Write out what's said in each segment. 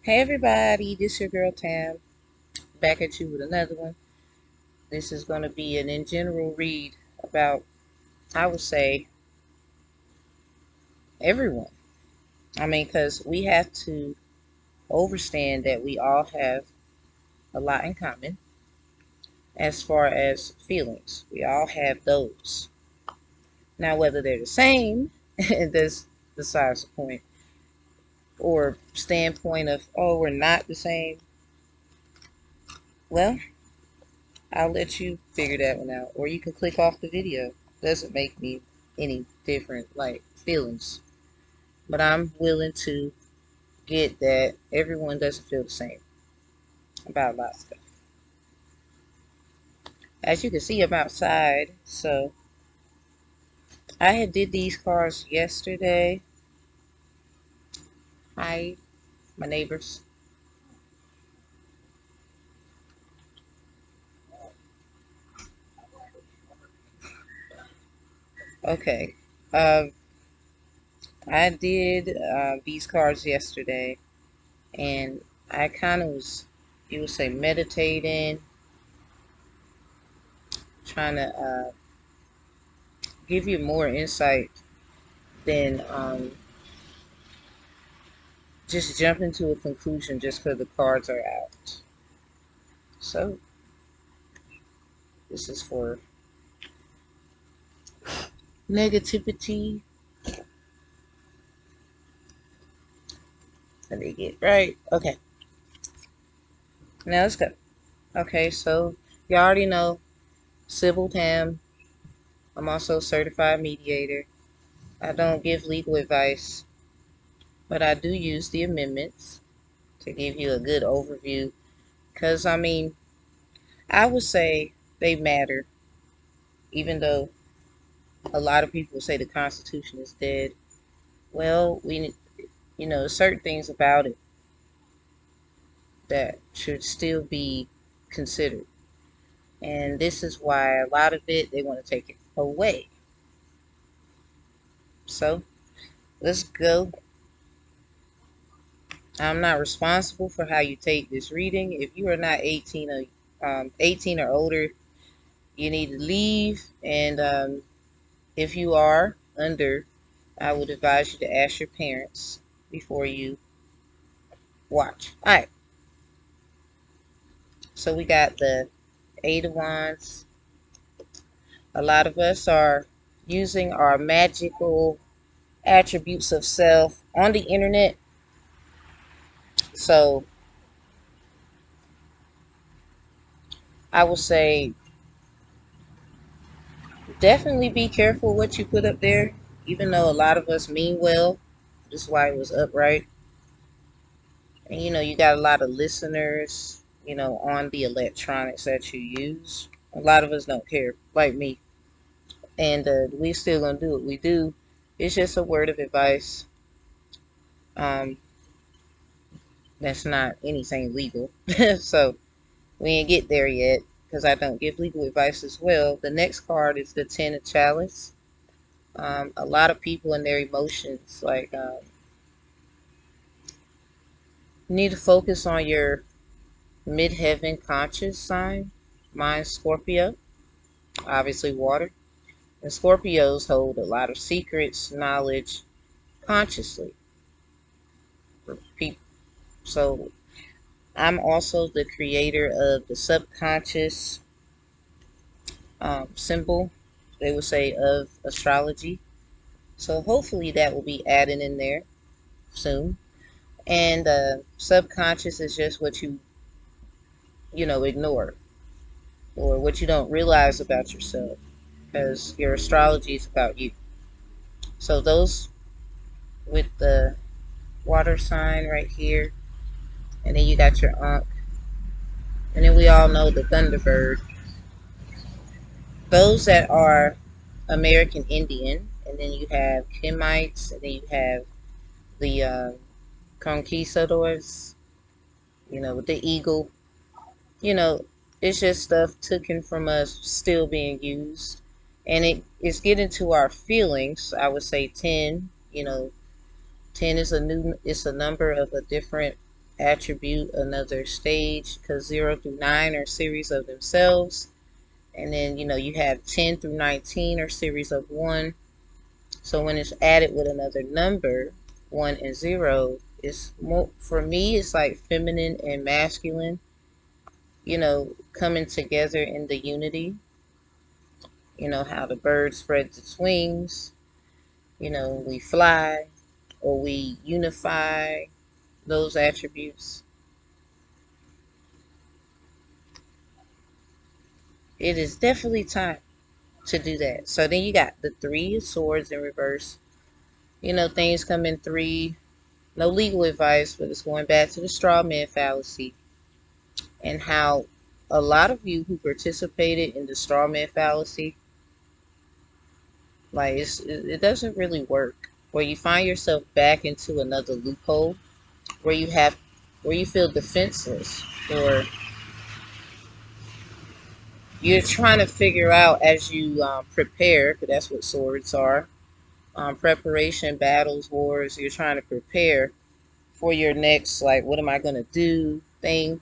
Hey everybody, this your girl Tam, back at you with another one. This is going to be an in general read about, I would say, everyone. I mean, because we have to understand that we all have a lot in common as far as feelings. We all have those. Now, whether they're the same, that's besides the point, or standpoint of, oh, we're not the same. Well, I'll let you figure that one out. Or you can click off the video. Doesn't make me any different, like, feelings. But I'm willing to get that everyone doesn't feel the same about a lot of stuff. As you can see, I'm outside. So I had did these cards yesterday. Hi, my neighbors. Okay. Um, I did these cards yesterday. And I kind of was, you would say, meditating, trying to give you more insight than just jumping to a conclusion just because the cards are out. So this is for negativity. Let me get right. Okay, now let's go. Okay, so you already know Sybil Tam. I'm also a certified mediator. I don't give legal advice, but I do use the amendments to give you a good overview. Because, I mean, I would say they matter, even though a lot of people say the Constitution is dead. Well, certain things about it that should still be considered. And this is why a lot of it, they want to take it away. So, let's go. I'm not responsible for how you take this reading. If you are not 18 or older, you need to leave. And if you are under, I would advise you to ask your parents before you watch. All right. So we got the Eight of Wands. A lot of us are using our magical attributes of self on the internet. So I would say definitely be careful what you put up there, even though a lot of us mean well. This is why it was upright. And you got a lot of listeners, on the electronics that you use. A lot of us don't care, like me. And we still gonna do what we do. It's just a word of advice. Um, that's not anything legal. So we ain't get there yet because I don't give legal advice as well. The next card is the Ten of Chalice. A lot of people and their emotions, like, you need to focus on your midheaven conscious sign. Mine's Scorpio, obviously water. And Scorpios hold a lot of secrets, knowledge, consciously for people. So I'm also the creator of the subconscious symbol, they would say, of astrology. So hopefully that will be added in there soon. And subconscious is just what you ignore, or what you don't realize about yourself, because your astrology is about you. So those with the water sign right here, and then you got your Ankh, and then we all know the Thunderbird. Those that are American Indian, and then you have Kemites, and then you have the conquistadors, with the eagle. You know, it's just stuff taken from us, still being used. And it's getting to our feelings. I would say 10, 10 is it's a number of a different attribute, another stage, because 0 through 9 are series of themselves. And then, you know, you have 10 through 19 are series of 1. So when it's added with another number, 1 and 0, it's more, for me, it's like feminine and masculine, you know, coming together in the unity. You know, how the bird spreads its wings, you know, we fly, or we unify those attributes. It is definitely time to do that. So then you got the 3 of swords in reverse. You know, things come in 3. No legal advice, but it's going back to the straw man fallacy, and how a lot of you who participated in the straw man fallacy, like it doesn't really work. Where you find yourself back into another loophole, where you feel defenseless, or you're trying to figure out as you prepare, because that's what swords are. Preparation, battles, wars. You're trying to prepare for your next, like, what am I going to do thing.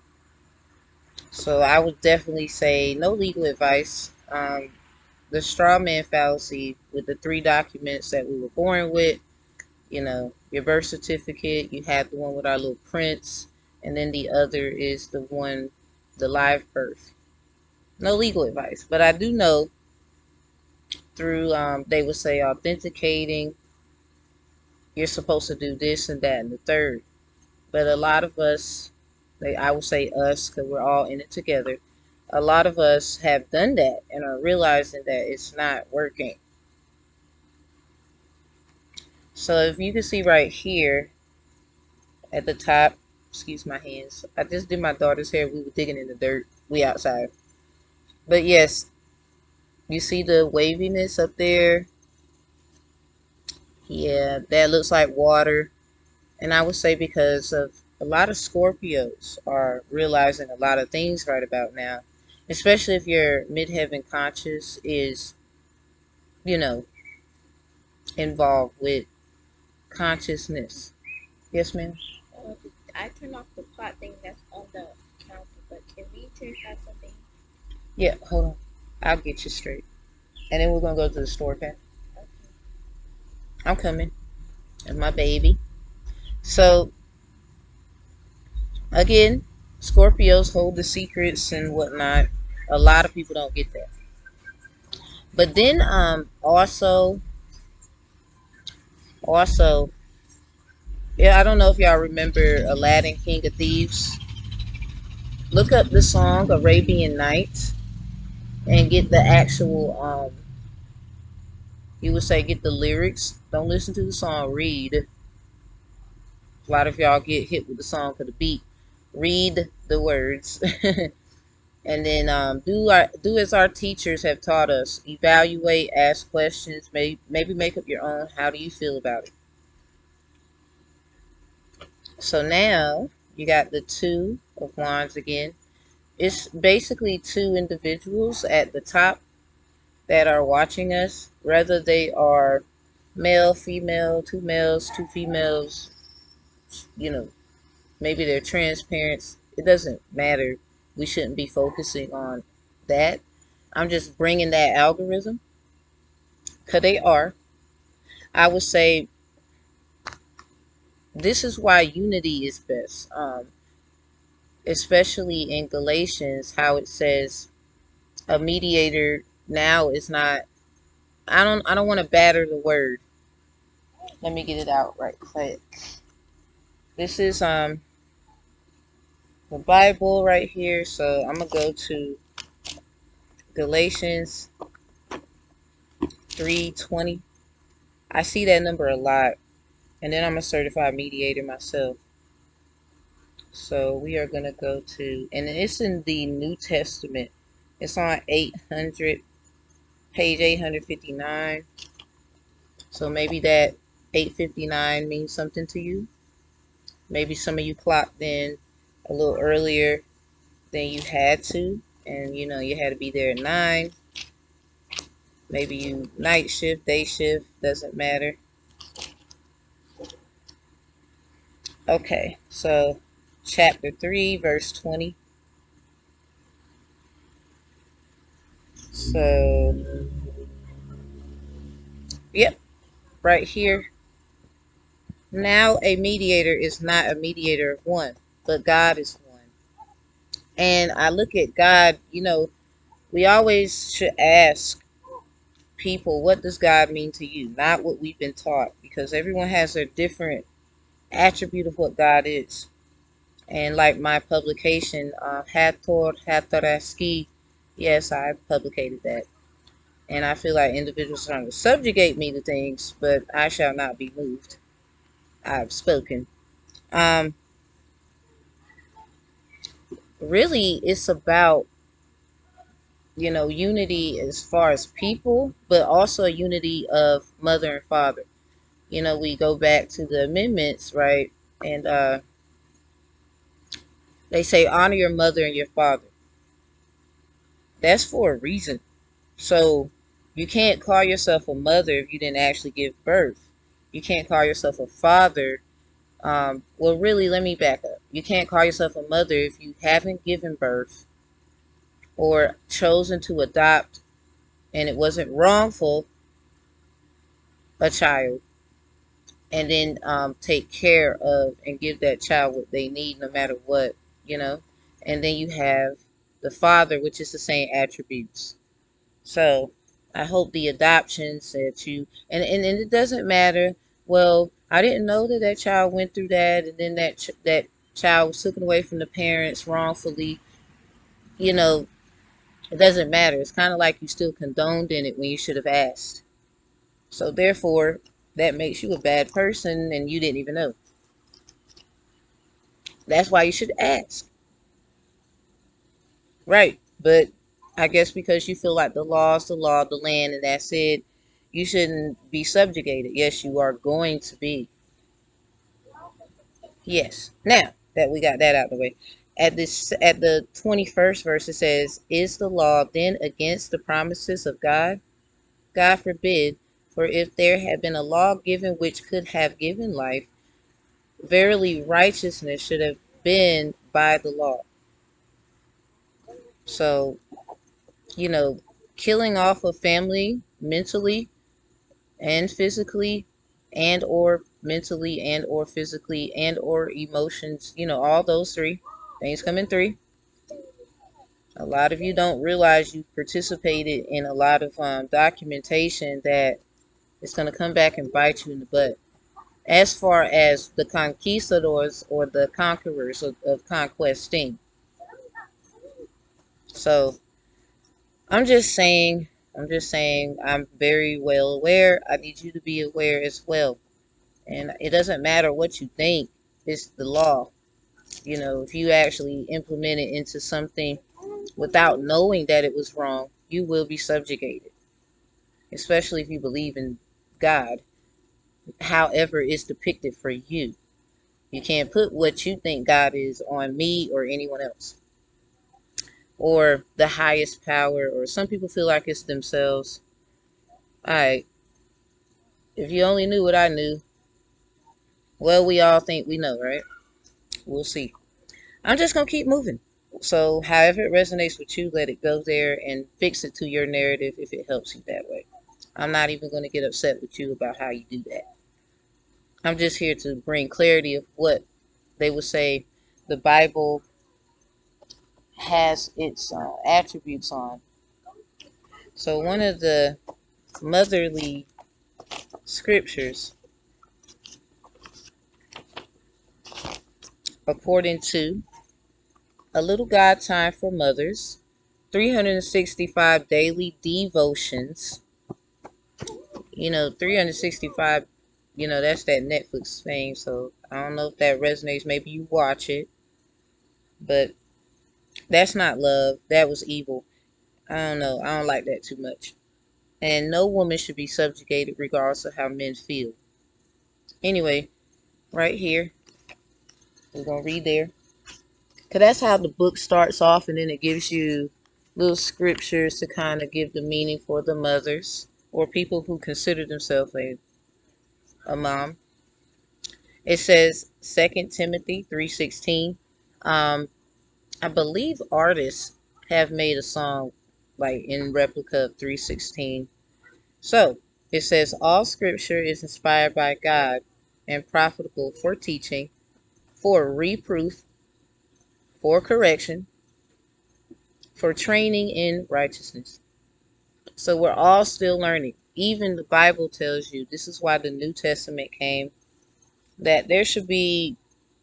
So I would definitely say no legal advice. The straw man fallacy with the 3 documents that we were born with, you know, your birth certificate, you have the one with our little prints, and then the other is the one, the live birth. No legal advice, but I do know through, they would say authenticating, you're supposed to do this and that and the third. But a lot of us, I would say us, because we're all in it together, a lot of us have done that and are realizing that it's not working. So if you can see right here at the top, excuse my hands, I just did my daughter's hair. We were digging in the dirt. We outside. But yes, you see the waviness up there? Yeah, that looks like water. And I would say because of a lot of Scorpios are realizing a lot of things right about now, especially if your midheaven conscious is, you know, involved with consciousness. Yes, ma'am? I turned off the pot thing that's on the counter, but can we turn off something? Yeah, hold on. I'll get you straight. And then we're going to go to the store, okay? Okay. I'm coming. And my baby. So, again, Scorpios hold the secrets and whatnot. A lot of people don't get that. But then, also, yeah, I don't know if y'all remember Aladdin, King of Thieves. Look up the song Arabian Nights and get the actual, you would say get the lyrics. Don't listen to the song, read. A lot of y'all get hit with the song for the beat. Read the words. And then do as our teachers have taught us. Evaluate, ask questions, maybe make up your own. How do you feel about it? So now you got the 2 of Wands again. It's basically 2 individuals at the top that are watching us, whether they are male, female, 2 males, 2 females, you know, maybe they're trans parents. It doesn't matter. We shouldn't be focusing on that. I'm just bringing that algorithm because they are. I would say this is why unity is best, especially in Galatians, how it says a mediator now is not. I don't want to batter the word. Let me get it out right quick. This is the Bible right here, so I'm gonna go to Galatians 3:20. I see that number a lot, and then I'm a certified mediator myself. So we are gonna go to, and it's in the New Testament. It's on 800, page 859. So maybe that 859 means something to you. Maybe some of you clocked in a little earlier than you had to, and you know you had to be there at 9. Maybe you night shift, day shift, doesn't matter. Okay, so chapter 3, verse 20. So, yep, right here. Now a mediator is not a mediator of one, but God is one. And I look at God, we always should ask people, what does God mean to you? Not what we've been taught, because everyone has their different attribute of what God is. And like my publication, Hathor Hatharaski, yes, I publicated that. And I feel like individuals are trying to subjugate me to things, but I shall not be moved. I've spoken. Um, Really, it's about, unity as far as people, but also unity of mother and father. We go back to the amendments, right? And they say honor your mother and your father. That's for a reason. So you can't call yourself a mother if you didn't actually give birth. You can't call yourself a father. Well, really, let me back up. You can't call yourself a mother if you haven't given birth or chosen to adopt, and it wasn't wrongful, a child, and then take care of and give that child what they need no matter what, you know. And then you have the father, which is the same attributes. So I hope the adoptions that and it doesn't matter. Well, I didn't know that that child went through that, and then that child was taken away from the parents wrongfully. You know, it doesn't matter. It's kind of like you still condoned in it when you should have asked. So therefore, that makes you a bad person, and you didn't even know. That's why you should ask, right? But I guess because you feel like the law is the law of the land, and that's it, you shouldn't be subjugated. Yes, you are going to be. Yes. Now that we got that out of the way, at the 21st verse it says, "Is the law then against the promises of God? God forbid. For if there had been a law given which could have given life, verily righteousness should have been by the law." So, you know, killing off a family mentally and physically, and or mentally and or physically and or emotions, all those three things come in three. A lot of you don't realize you participated in a lot of documentation that is going to come back and bite you in the butt. As far as the conquistadors or the conquerors of conquesting. So I'm just saying, I'm very well aware. I need you to be aware as well. And it doesn't matter what you think, it's the law. If you actually implement it into something without knowing that it was wrong, you will be subjugated, especially if you believe in God, however it's depicted for you. You can't put what you think God is on me or anyone else, or the highest power, or some people feel like it's themselves. All right, if you only knew what I knew, well, we all think we know, right? We'll see. I'm just going to keep moving. So, however it resonates with you, let it go there and fix it to your narrative if it helps you that way. I'm not even going to get upset with you about how you do that. I'm just here to bring clarity of what they would say the Bible has its attributes on. So, one of the motherly scriptures, according to A Little God Time for Mothers, 365 Daily Devotions. 365, that's that Netflix thing. So I don't know if that resonates. Maybe you watch it, but that's not love. That was evil. I don't know. I don't like that too much. And no woman should be subjugated regardless of how men feel. Anyway, right here, we're going to read there. Because that's how the book starts off, and then it gives you little scriptures to kind of give the meaning for the mothers or people who consider themselves a mom. It says 2 Timothy 3:16, I believe artists have made a song like in replica of 316. So it says all scripture is inspired by God and profitable for teaching, for reproof, for correction, for training in righteousness. So we're all still learning. Even the Bible tells you, this is why the New Testament came, that there should be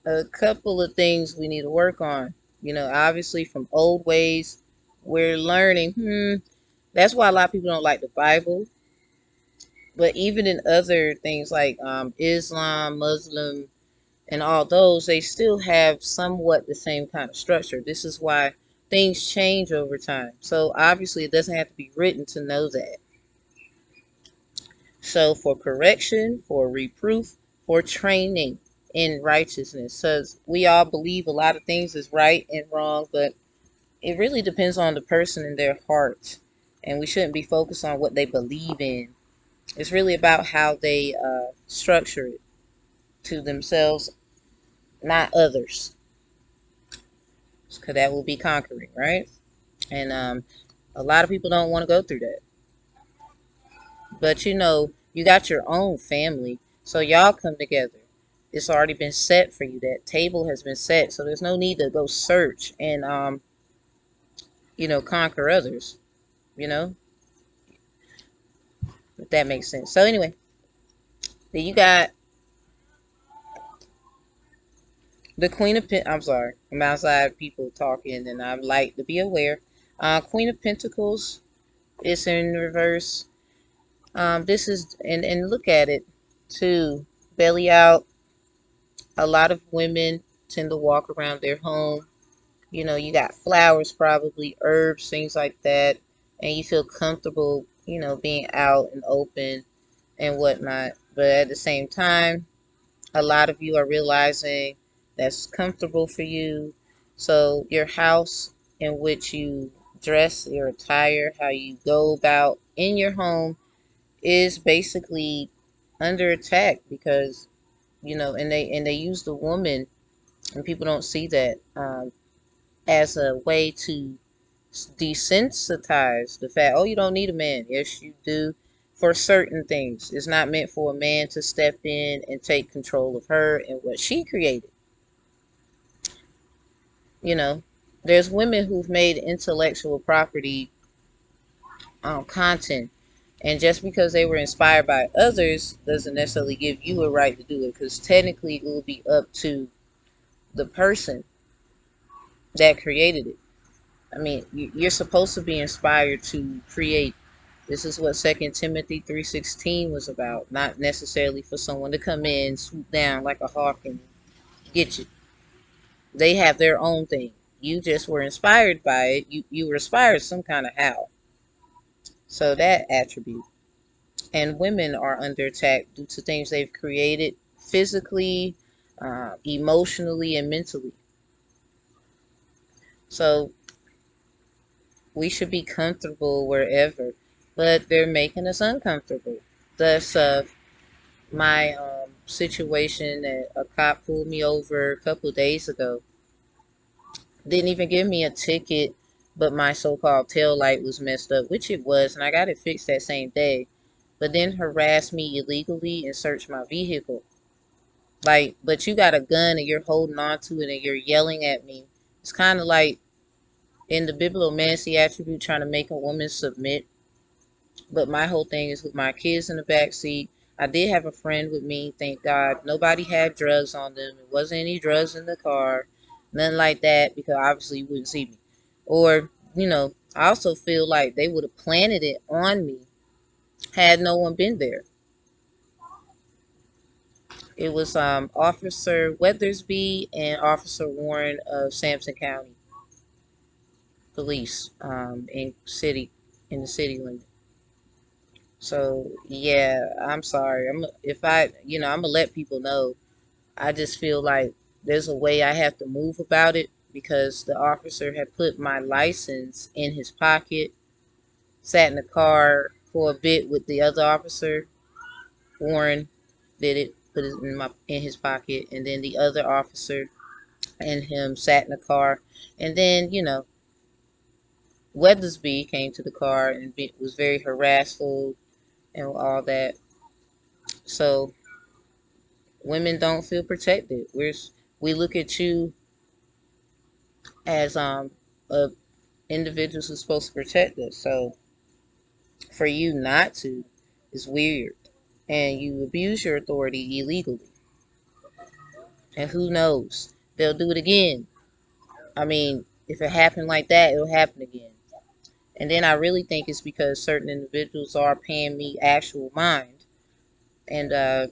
a couple of things we need to work on. Obviously from old ways, we're learning. That's why a lot of people don't like the Bible. But even in other things like Islam, Muslim, and all those, they still have somewhat the same kind of structure. This is why things change over time. So obviously it doesn't have to be written to know that. So for correction, for reproof, for training in righteousness. Because we all believe a lot of things is right and wrong, but it really depends on the person and their heart. And we shouldn't be focused on what they believe in. It's really about how they structure it to themselves, not others. Because that will be conquering, right? And a lot of people don't want to go through that. But you got your own family. So y'all come together. It's already been set for you. That table has been set. So there's no need to go search and conquer others. You know, if that makes sense. So anyway, then you got the Queen of I'm sorry. I'm outside people talking and I like to be aware. Queen of Pentacles is in reverse. This is and look at it too. Belly out. A lot of women tend to walk around their home. You got flowers, probably herbs, things like that, and you feel comfortable, being out and open and whatnot. But at the same time, a lot of you are realizing that's comfortable for you. So your house in which you dress, your attire, how you go about in your home is basically under attack because and they use the woman, and people don't see that as a way to desensitize the fact, oh, you don't need a man. Yes, you do for certain things. It's not meant for a man to step in and take control of her and what she created. You know, there's women who've made intellectual property content, and just because they were inspired by others doesn't necessarily give you a right to do it, because technically it will be up to the person that created it. I mean, you're supposed to be inspired to create. This is what 2 Timothy 3:16 was about, not necessarily for someone to come in, swoop down like a hawk and get you. They have their own thing. You just were inspired by it. You were inspired some kind of how. So that attribute. And women are under attack due to things they've created physically, emotionally, and mentally. So we should be comfortable wherever, but they're making us uncomfortable. Thus, my situation that a cop pulled me over a couple of days ago. Didn't even give me a ticket, but my so-called tail light was messed up, which it was, and I got it fixed that same day. But then harassed me illegally and searched my vehicle. Like, but you got a gun and you're holding on to it and you're yelling at me. It's kind of like in the bibliomancy attribute trying to make a woman submit. But my whole thing is with my kids in the back seat. I did have a friend with me, thank God. Nobody had drugs on them. It wasn't any drugs in the car. Nothing like that, because obviously you wouldn't see me. Or, I also feel like they would have planted it on me had no one been there. It was Officer Weathersby and Officer Warren of Sampson County Police in the city limit. So yeah, I'm sorry. I'm gonna let people know. I just feel like there's a way I have to move about it because the officer had put my license in his pocket, sat in the car for a bit with the other officer. Warren did it, put it in his pocket, and then the other officer and him sat in the car. And then, Weathersby came to the car and was very harassful and all that. So women don't feel protected. We look at you as a individuals who's supposed to protect us. So for you not to is weird, and you abuse your authority illegally. And who knows? They'll do it again. I mean, if it happened like that, it'll happen again. And then I really think it's because certain individuals are paying me actual mind, and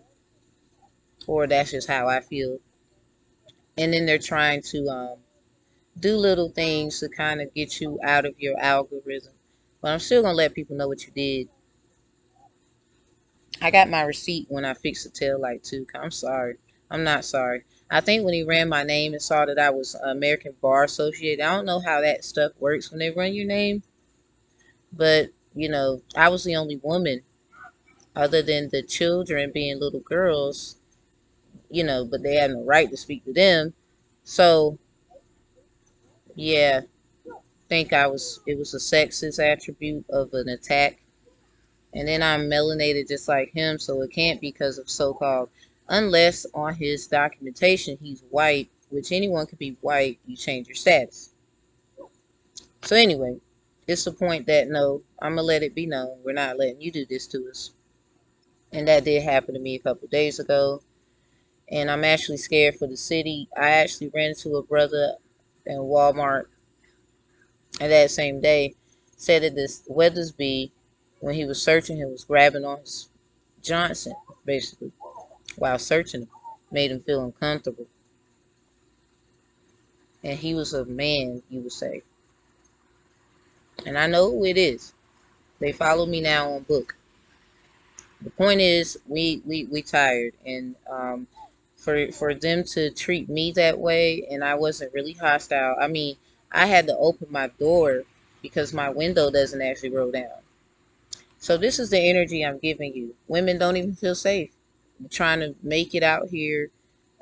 or that's just how I feel. And then they're trying to do little things to kind of get you out of your algorithm. But I'm still gonna let people know what you did. I got my receipt when I fixed the tail light too. I'm sorry. I'm not sorry. I think when he ran my name and saw that I was American Bar Associate, I don't know how that stuff works when they run your name, but I was the only woman other than the children being little girls, but they had no right to speak to them. So yeah, think it was a sexist attribute of an attack. And then I'm melanated just like him, so it can't be because of so-called, unless on his documentation he's white, which anyone could be white, you change your status. So anyway, it's the point that no, I'm gonna let it be known, we're not letting you do this to us. And that did happen to me a couple days ago. And I'm actually scared for the city. I actually ran into a brother in Walmart, and that same day said that this Weathersby, when he was searching him, was grabbing on his Johnson, basically, while searching him, made him feel uncomfortable. And he was a man, you would say. And I know who it is. They follow me now on book. The point is, we tired, and for them to treat me that way, and I wasn't really hostile. I mean, I had to open my door because my window doesn't actually roll down. So this is the energy I'm giving you. Women don't even feel safe. I'm trying to make it out here.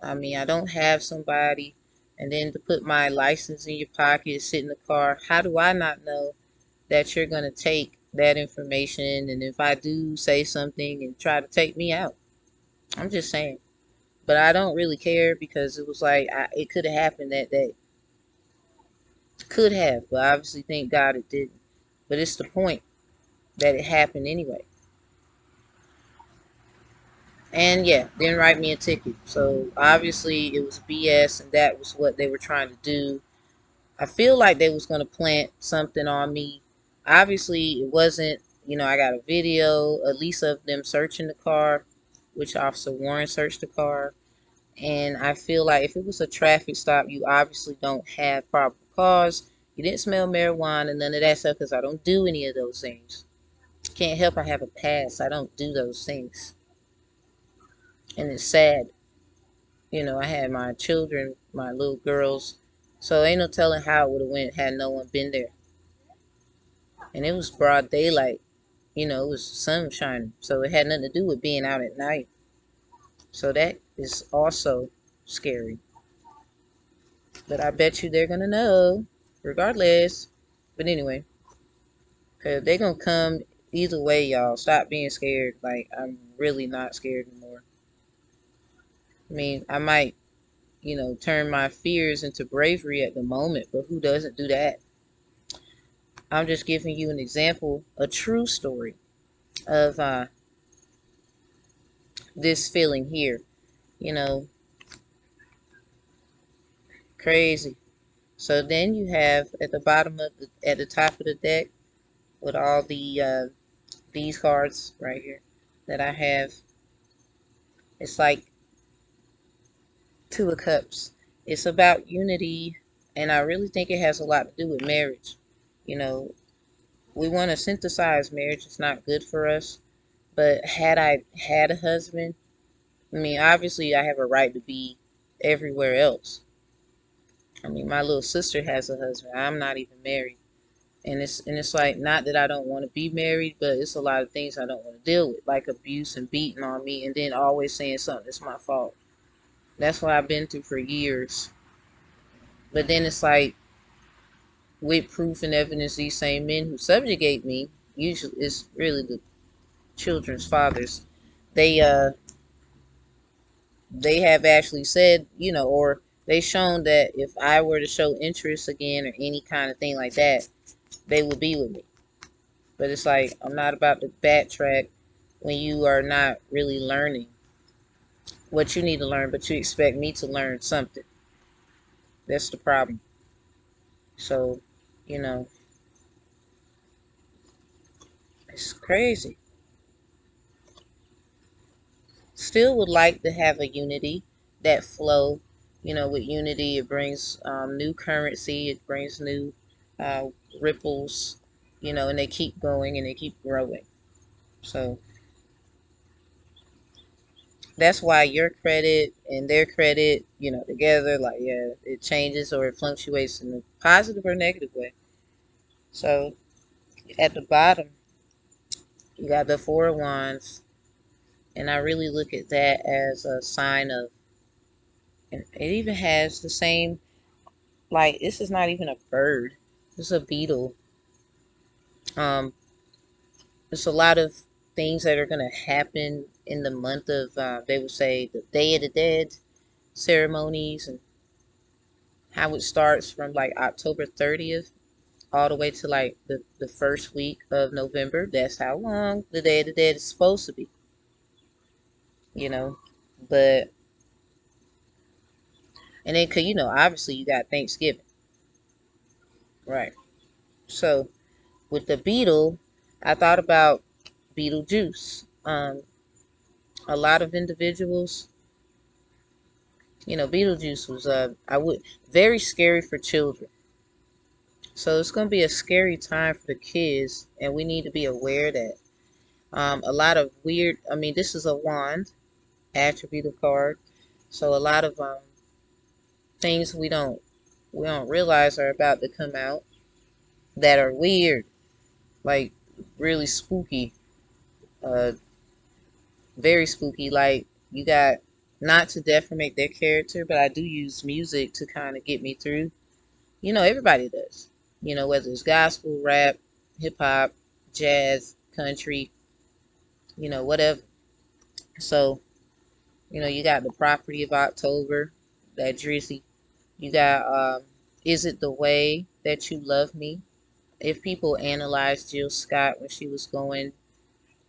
I mean, I don't have somebody, and then to put my license in your pocket, sit in the car. How do I not know that you're going to take that information? And if I do say something and try to take me out, I'm just saying. But I don't really care because it was like it could have happened that day. Could have, but obviously, thank God it didn't. But it's the point that it happened anyway. And yeah, didn't write me a ticket. So obviously it was BS, and that was what they were trying to do. I feel like they was gonna plant something on me. Obviously it wasn't. I got a video, at least of them searching the car, which Officer Warren searched the car. And I feel like if it was a traffic stop, you obviously don't have probable cause. You didn't smell marijuana, none of that stuff, because I don't do any of those things. Can't help I have a past. I don't do those things. And it's sad. I had my children, my little girls. So ain't no telling how it would have went had no one been there. And it was broad daylight. It was sun shining. So it had nothing to do with being out at night. So that is also scary. But I bet you they're going to know regardless. But anyway, because they're going to come either way, y'all. Stop being scared. Like, I'm really not scared anymore. I mean, I might, turn my fears into bravery at the moment, but who doesn't do that? I'm just giving you an example, a true story of this feeling here. You know, crazy. So then you have at the bottom of at the top of the deck with all these cards right here that I have. It's like Two of Cups. It's about unity, and I really think it has a lot to do with marriage. You know, we want to synthesize marriage. It's not good for us. But had I had a husband, I mean, obviously I have a right to be everywhere else. I mean, my little sister has a husband. I'm not even married. And it's like, not that I don't want to be married, but it's a lot of things I don't want to deal with, like abuse and beating on me, and then always saying something that's my fault. That's what I've been through for years. But then it's like, with proof and evidence, these same men who subjugate me, usually it's really the children's fathers, they they have actually said, or they shown that if I were to show interest again or any kind of thing like that, they would be with me. But it's like, I'm not about to backtrack when you are not really learning what you need to learn, but you expect me to learn something. That's the problem. So, you know, it's crazy. Still would like to have a unity, that flow. With unity, it brings new currency, it brings new uh, ripples, and they keep going and they keep growing. So that's why your credit and their credit, together, like, yeah, it changes or it fluctuates in a positive or negative way. So at the bottom, you got the Four of Wands, and I really look at that as a sign of, and it even has the same, like, this is not even a bird, it's a beetle. Um, there's a lot of things that are going to happen in the month of, they would say, the Day of the Dead ceremonies, and how it starts from like October 30th all the way to like the first week of November. That's how long the Day of the Dead is supposed to be, you know. But, and then, cause obviously you got Thanksgiving, right? So with the beetle, I thought about Beetlejuice. A lot of individuals, Beetlejuice was I would very scary for children. So it's gonna be a scary time for the kids, and we need to be aware that a lot of weird. I mean, this is a wand attribute of card, so a lot of things we don't realize are about to come out that are weird, like really spooky, uh, very spooky. Like, you got, not to deformate their character, but I do use music to kind of get me through. Everybody does. Whether it's gospel, rap, hip hop, jazz, country, whatever. So, you got the property of October, that Drizzy. You got, Is It the Way That You Love Me? If people analyze Jill Scott when she was going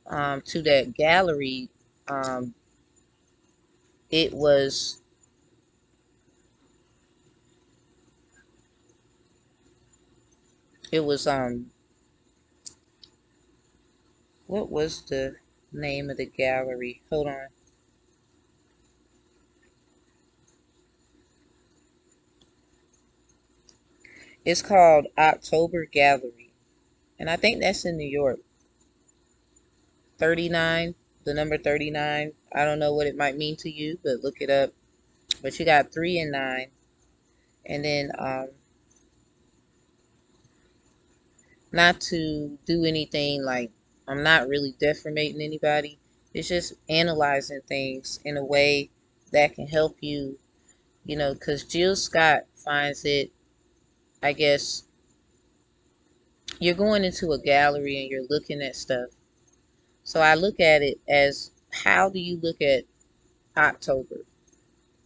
to that gallery, um, it was it was what was the name of the gallery? Hold on. It's called October Gallery, and I think that's in New York. 39, the number 39. I don't know what it might mean to you, but look it up. But you got 3 and 9, and then not to do anything like, I'm not really defamating anybody. It's just analyzing things in a way that can help you, because Jill Scott finds it, I guess, you're going into a gallery and you're looking at stuff. So I look at it as, how do you look at October?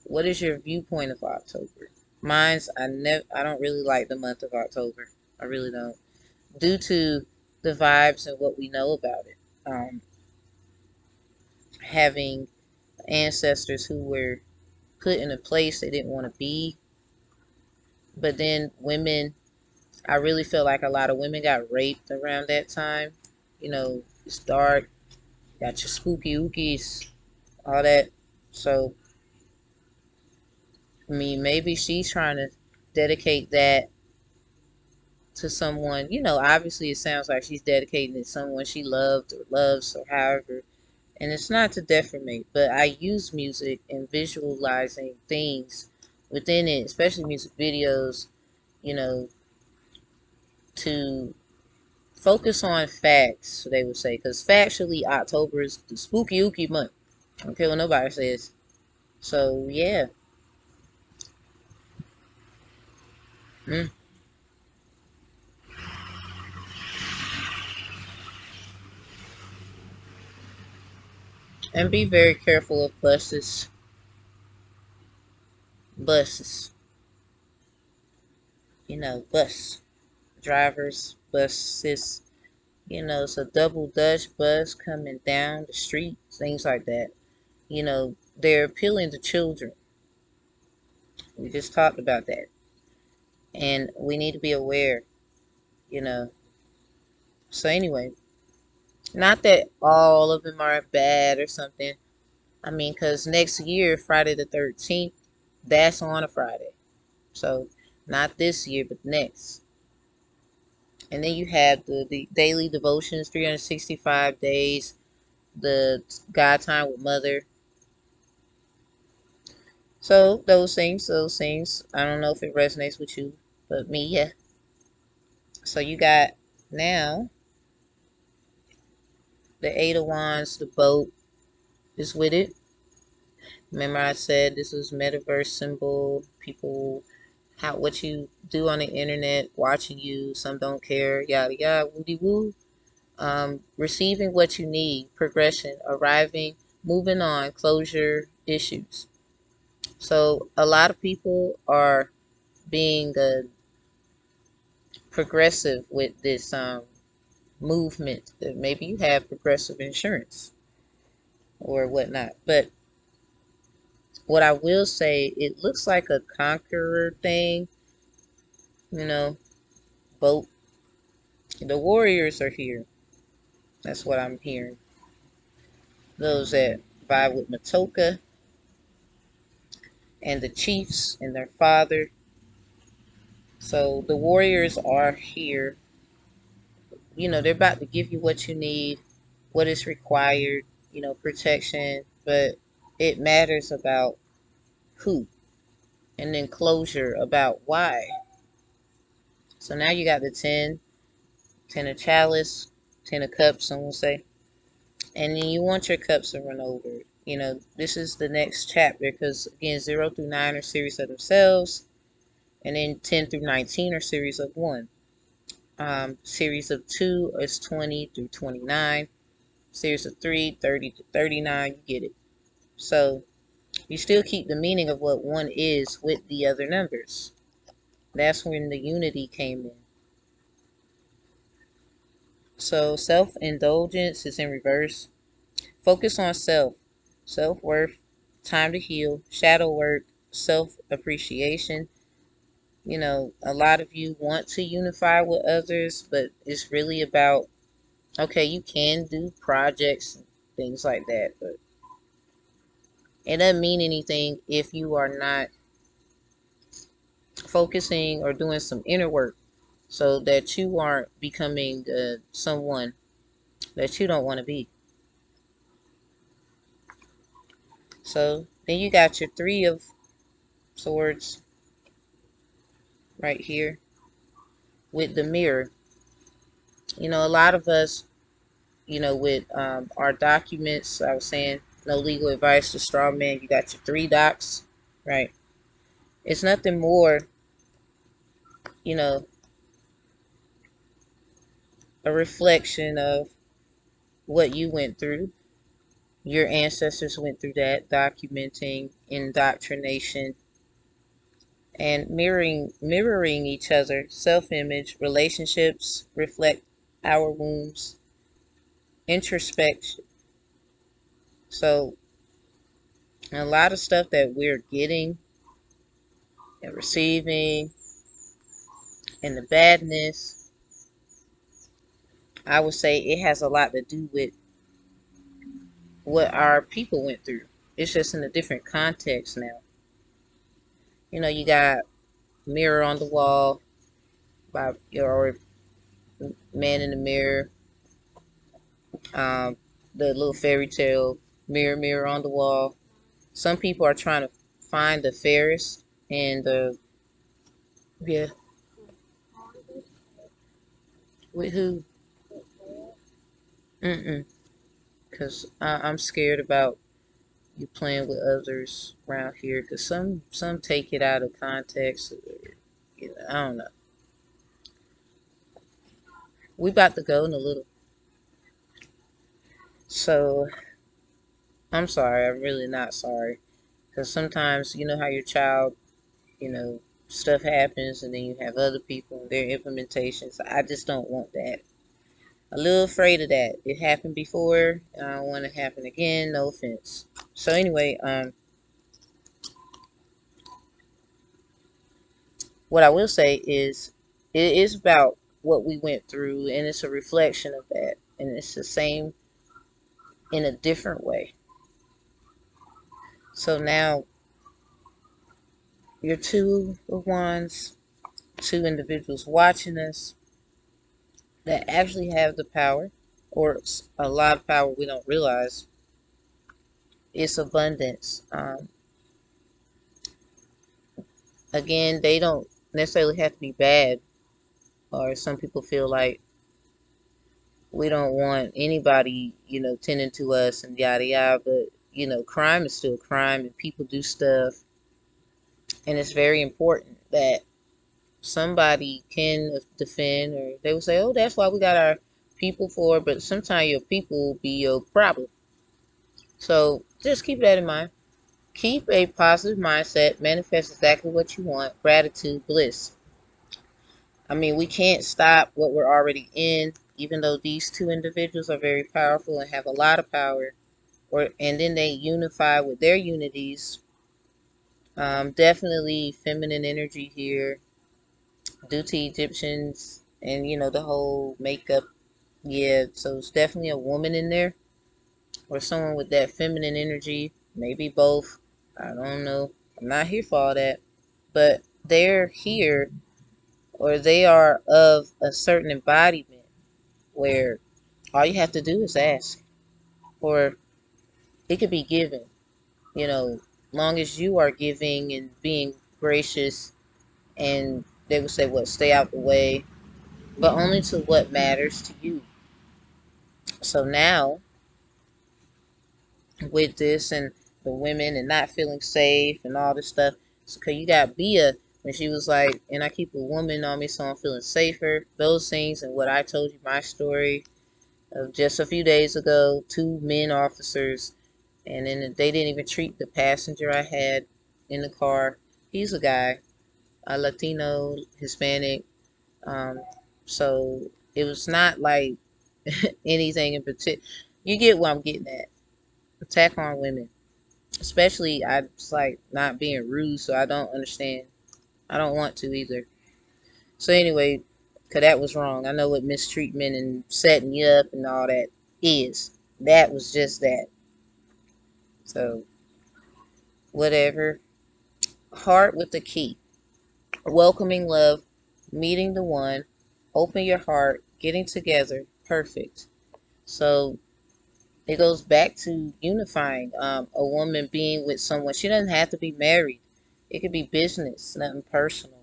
What is your viewpoint of October? Mine's, I don't really like the month of October. I really don't. Due to the vibes and what we know about it. Having ancestors who were put in a place they didn't want to be. But then women, I really feel like a lot of women got raped around that time. It's dark, got your spooky ookies, all that. So, I mean, maybe she's trying to dedicate that to someone. Obviously it sounds like she's dedicating it to someone she loved or loves or however. And it's not to defamate, but I use music and visualizing things within it, especially music videos, you know, to focus on facts, they would say. Because factually, October is the spooky ooky month. I don't care what nobody says. So, yeah. Mm. And be very careful of buses. Buses. Bus drivers, buses. It's a double Dutch bus coming down the street, things like that. They're appealing to children. We just talked about that. And we need to be aware, you know. So anyway, not that all of them are bad or something. I mean, because next year, Friday the 13th, that's on a Friday. So not this year, but next. And then you have the daily devotions, 365 days, the God time with Mother. So those things. I don't know if it resonates with you, but me, yeah. So you got now the Eight of Wands, the boat is with it. Remember I said this is metaverse symbol. People, what you do on the internet, watching you. Some don't care. Yada yada. Woody woo. Receiving what you need. Progression. Arriving. Moving on. Closure. Issues. So a lot of people are being progressive with this movement. Maybe you have progressive insurance or whatnot. But what I will say, it looks like a conqueror thing, you know, boat. The warriors are here. That's what I'm hearing. Those that vibe with Matoka and the chiefs and their father. So the warriors are here. They're about to give you what you need, what is required, protection, but it matters about who, and then closure about why. So now you got the 10 of chalice, 10 of cups, some will say. And then you want your cups to run over. This is the next chapter because, again, 0 through 9 are series of themselves. And then 10 through 19 are series of 1. Series of 2 is 20 through 29. Series of 3, 30 to 39. You get it. So you still keep the meaning of what 1 is with the other numbers. That's when the unity came in. So self-indulgence is in reverse. Focus on self-worth, time to heal, shadow work, self-appreciation. A lot of you want to unify with others, but it's really about, okay, you can do projects and things like that, but it doesn't mean anything if you are not focusing or doing some inner work so that you aren't becoming someone that you don't want to be. So then you got your 3 of Swords right here with the mirror. A lot of us, with our documents, I was saying no legal advice to straw man. You got your 3 docs, right? It's nothing more, you know, a reflection of what you went through. Your ancestors went through that, documenting indoctrination and mirroring each other. Self-image, relationships reflect our wounds, introspection. So a lot of stuff that we're getting and receiving and the badness, I would say it has a lot to do with what our people went through. It's just in a different context now. You got mirror on the wall by your man in the mirror, um, the little fairy tale mirror, mirror on the wall. Some people are trying to find the fairest and the, yeah, with who? Mm-mm. Because I'm scared about you playing with others around here. Because some take it out of context. I don't know. We about to go in a little. So I'm sorry. I'm really not sorry. Because sometimes, you know how your child, you know, stuff happens and then you have other people and their implementations. I just don't want that. A little afraid of that. It happened before. And I don't want it to happen again. No offense. So anyway, what I will say is it is about what we went through and it's a reflection of that. And it's the same in a different way. So now you're two of wands, two individuals watching us that actually have the power, or a lot of power we don't realize. It's abundance. Again, they don't necessarily have to be bad, or some people feel like we don't want anybody, you know, tending to us and yada yada. But you know, crime is still crime, and people do stuff, and it's very important that somebody can defend. Or they will say, "Oh, that's why we got our people for." But sometimes your people will be your problem. So just keep that in mind. Keep a positive mindset. Manifest exactly what you want. Gratitude, bliss. I mean, we can't stop what we're already in, even though these two individuals are very powerful and have a lot of power. And then they unify with their unities. Definitely feminine energy here, due to Egyptians and you know the whole makeup. Yeah, so it's definitely a woman in there or someone with that feminine energy. Maybe both. I don't know. I'm not here for all that. But they're here, or they are of a certain embodiment where all you have to do is ask, or it could be given. You know, long as you are giving and being gracious, and they would say, "What? Stay out the way," but only to what matters to you. So now, with this and the women and not feeling safe and all this stuff, so, cause you got Bia when she was like, "And I keep a woman on me, so I'm feeling safer." Those things and what I told you, my story of just a few days ago, two men officers, and then they didn't even treat the passenger I had in the car. He's a guy, a Latino, Hispanic. Um, so it was not like anything in particular. You get what I'm getting at. Attack on women, especially I just like not being rude, so I don't understand. I don't want to either. So anyway, cause that was wrong. I know what mistreatment and setting you up and all that is. That was just that. So whatever. Heart with the key. Welcoming love, meeting the one, open your heart, getting together, perfect. So it goes back to unifying a woman being with someone. She doesn't have to be married. It could be business, nothing personal,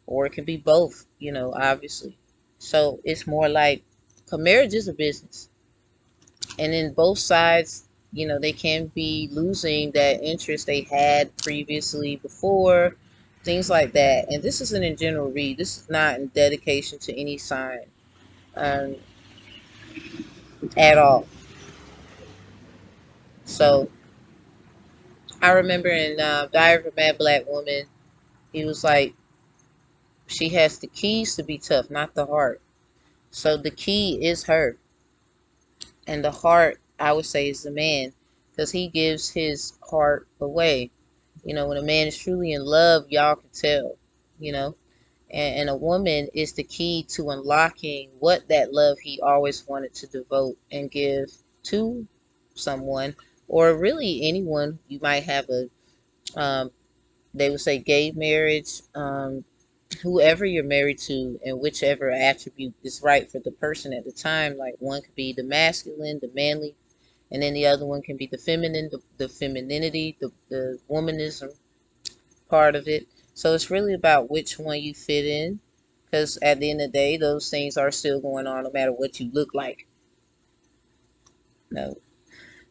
or it can be both, you know, obviously. So it's more like, 'cause marriage is a business. And then both sides, you know, they can be losing that interest they had previously before, things like that. And this isn't in general read. This is not in dedication to any sign um, at all. So I remember in Diary of a Mad Black Woman, he was like, she has the keys to be tough, not the heart. So the key is her. And the heart, I would say, is the man. Because he gives his heart away. You know, when a man is truly in love, y'all can tell, you know. And a woman is the key to unlocking what that love he always wanted to devote and give to someone, or really anyone. You might have a, they would say, gay marriage, whoever you're married to, and whichever attribute is right for the person at the time. Like one could be the masculine, the manly, and then the other one can be the feminine, the femininity, the womanism part of it. So it's really about which one you fit in, because at the end of the day, those things are still going on no matter what you look like. No.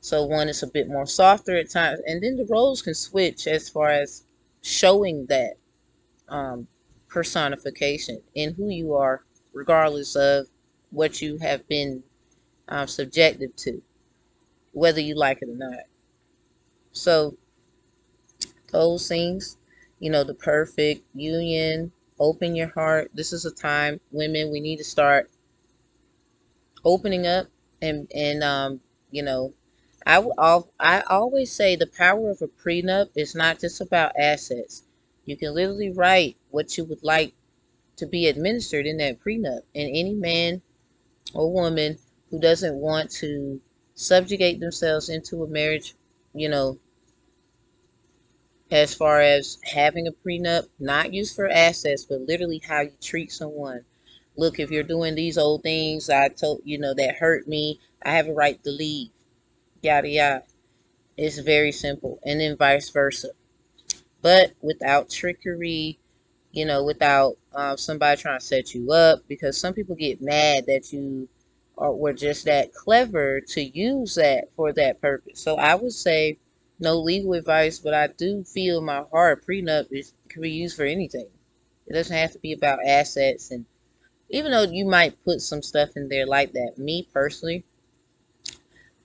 So one is a bit more softer at times, and then the roles can switch as far as showing that. personification in who you are, regardless of what you have been subjected to, whether you like it or not. So those things, the perfect union, open your heart. This is a time, women, we need to start opening up and you know, I always say the power of a prenup is not just about assets. You can literally write what you would like to be administered in that prenup, and any man or woman who doesn't want to subjugate themselves into a marriage, you know, as far as having a prenup, not used for assets, but literally how you treat someone. Look, if you're doing these old things I told that hurt me, I have a right to leave. Yada yada. It's very simple, and then vice versa. But without trickery, without somebody trying to set you up, because some people get mad that you were just that clever to use that for that purpose. So I would say no legal advice, but I do feel in my heart prenup can be used for anything. It doesn't have to be about assets, and even though you might put some stuff in there like that, me personally,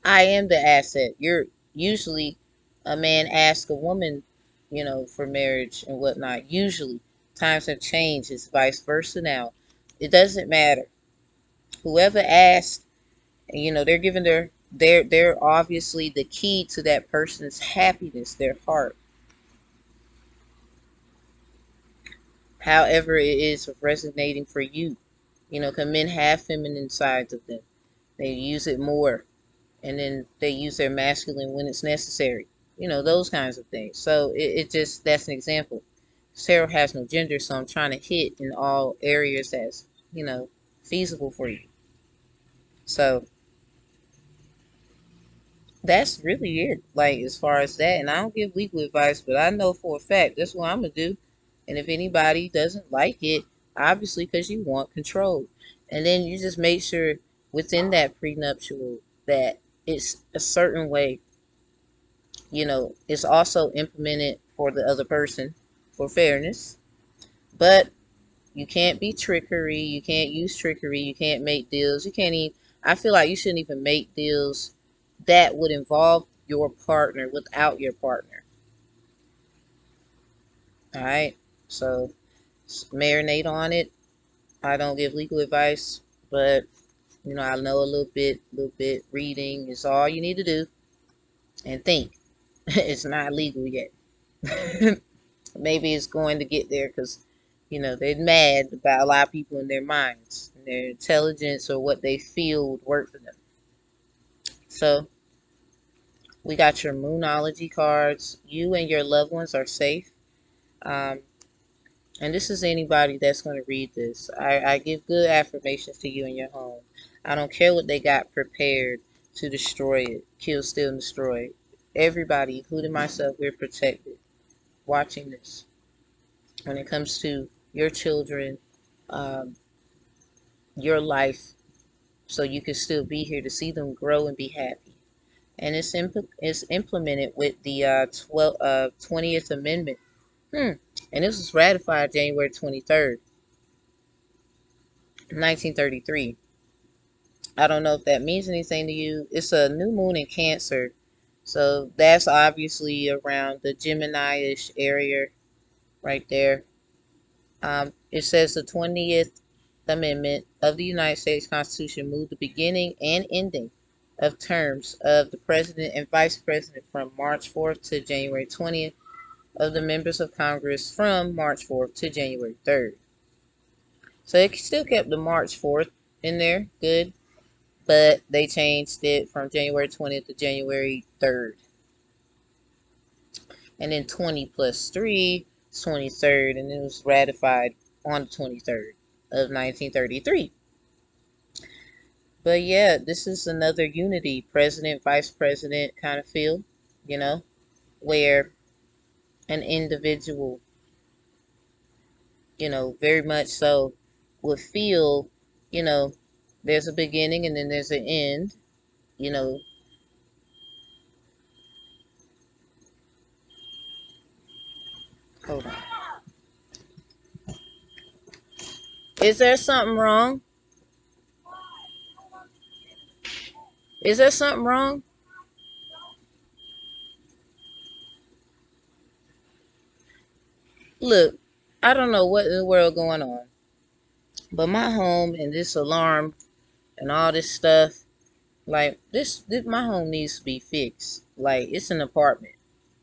I am the asset. You're usually a man asks a woman, for marriage and whatnot. Usually, times have changed. It's vice versa now. It doesn't matter. Whoever asked, they're giving they're obviously the key to that person's happiness, their heart. However, it is resonating for you. Because men have feminine sides of them. They use it more, and then they use their masculine when it's necessary. Those kinds of things. So it just, that's an example. Tarot has no gender, so I'm trying to hit in all areas that's, feasible for you. So that's really it, like, as far as that. And I don't give legal advice, but I know for a fact that's what I'm gonna do. And if anybody doesn't like it, obviously because you want control, and then you just make sure within that prenuptial that it's a certain way. It's also implemented for the other person for fairness, but you can't be trickery. You can't use trickery. You can't make deals. You can't even, I feel like you shouldn't even make deals that would involve your partner without your partner. All right. So marinate on it. I don't give legal advice, but I know a little bit. Reading is all you need to do, and think. It's not legal yet. Maybe it's going to get there because, they're mad about a lot of people in their minds, and their intelligence or what they feel would work for them. So we got your Moonology cards. You and your loved ones are safe. Um, and this is anybody that's going to read this. I give good affirmations to you in your home. I don't care what they got prepared to destroy it, kill, steal, and destroy. Everybody, including myself, we're protected. Watching this. When it comes to your children, um, your life, so you can still be here to see them grow and be happy. And it's implemented with the 20th Amendment. And this was ratified January 23rd, 1933. I don't know if that means anything to you. It's a new moon in Cancer. So that's obviously around the Gemini-ish area right there. It says the 20th Amendment of the United States Constitution moved the beginning and ending of terms of the President and Vice President from March 4th to January 20th, of the members of Congress from March 4th to January 3rd. So it still kept the March 4th in there, good, but they changed it from January 20th to January 3rd. And then 20 plus 3 is 23rd, and it was ratified on the 23rd of 1933. But yeah, this is another unity, president, vice president kind of feel, where an individual, very much so, would feel, you know, there's a beginning and then there's an end, you know. Hold on. Is there something wrong? Is there something wrong? Look, I don't know what in the world going on, but my home and this alarm and all this stuff, like this my home needs to be fixed. Like it's an apartment,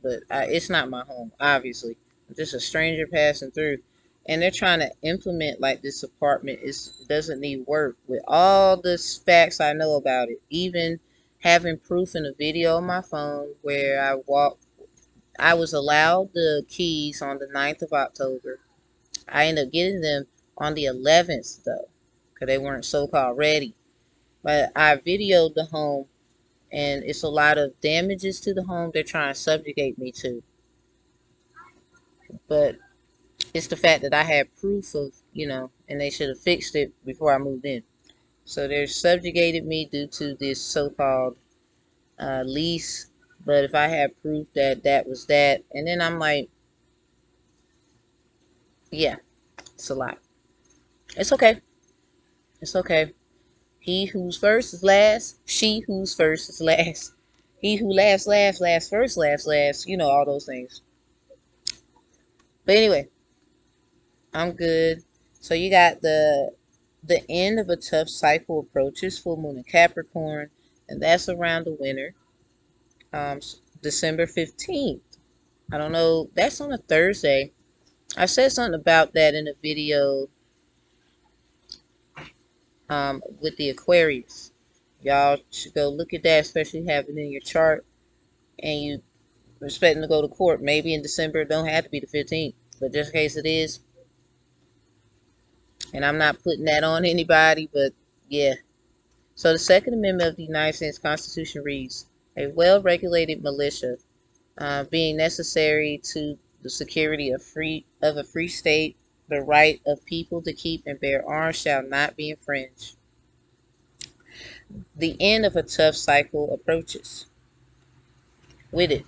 but it's not my home, obviously. I'm just a stranger passing through, and they're trying to implement like this apartment is doesn't need work with all the facts I know about it. Even having proof in a video on my phone where I was allowed the keys on the 9th of October. I ended up getting them on the 11th though, because they weren't so-called ready. But I videoed the home, and it's a lot of damages to the home they're trying to subjugate me to. But it's the fact that I had proof of, and they should have fixed it before I moved in. So they're subjugated me due to this so-called lease. But if I had proof that that was that, and then I'm like, yeah, it's a lot. It's okay. It's okay. He who's first is last. She who's first is last. He who laughs, laughs, laughs first, laughs, last. You know, all those things. But anyway, I'm good. So you got the end of a tough cycle approaches, full moon in Capricorn, and that's around the winter, um, December 15th. I don't know, that's on a Thursday. I said something about that in a video with the Aquarius. Y'all should go look at that, especially have it in your chart, and you expecting to go to court maybe in December. It don't have to be the 15th, but just in case it is, and I'm not putting that on anybody, but yeah. So the Second Amendment of the United States Constitution reads, a well-regulated militia, being necessary to the security of a free state, the right of people to keep and bear arms shall not be infringed. The end of a tough cycle approaches. With it,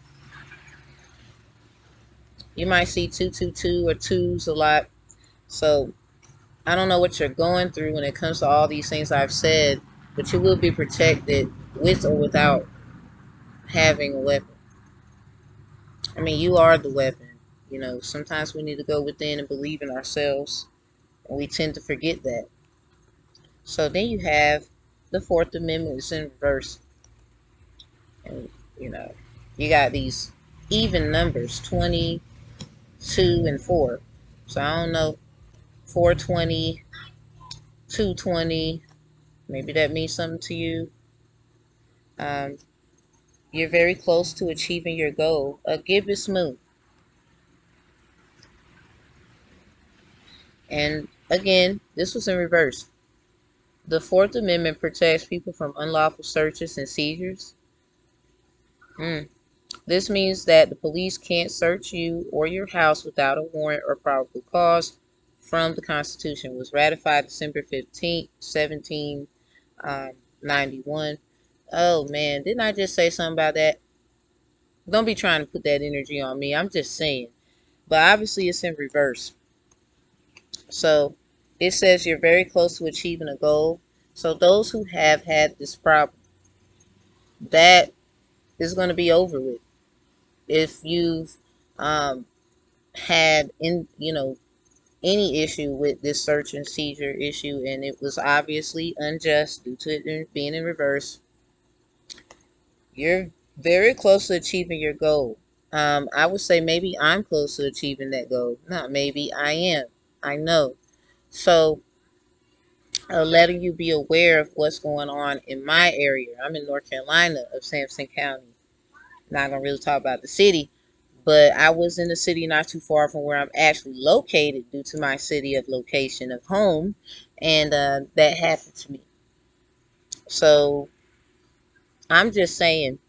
you might see 222 or twos a lot. So I don't know what you're going through when it comes to all these things I've said, but you will be protected with or without having a weapon. I mean, you are the weapon. Sometimes we need to go within and believe in ourselves, and we tend to forget that. So then you have the Fourth Amendment is in reverse, and you know, you got these even numbers 20, 2, and 4. So I don't know, 420, 220. Maybe that means something to you. Um, you're very close to achieving your goal. A gibbous moon. And again, this was in reverse. The Fourth Amendment protects people from unlawful searches and seizures. This means that the police can't search you or your house without a warrant or probable cause from the Constitution. It was ratified December 15th, 1791. Oh man, didn't I just say something about that? Don't be trying to put that energy on me. I'm just saying. But obviously it's in reverse. So it says you're very close to achieving a goal. So those who have had this problem, that is going to be over with. If you've had any issue with this search and seizure issue, and it was obviously unjust due to it being in reverse, you're very close to achieving your goal. I would say maybe I'm close to achieving that goal. Not maybe, I am. I know. So letting you be aware of what's going on in my area. I'm in North Carolina of Sampson County. Not gonna really talk about the city, but I was in the city not too far from where I'm actually located due to my city of location of home, and that happened to me. So I'm just saying,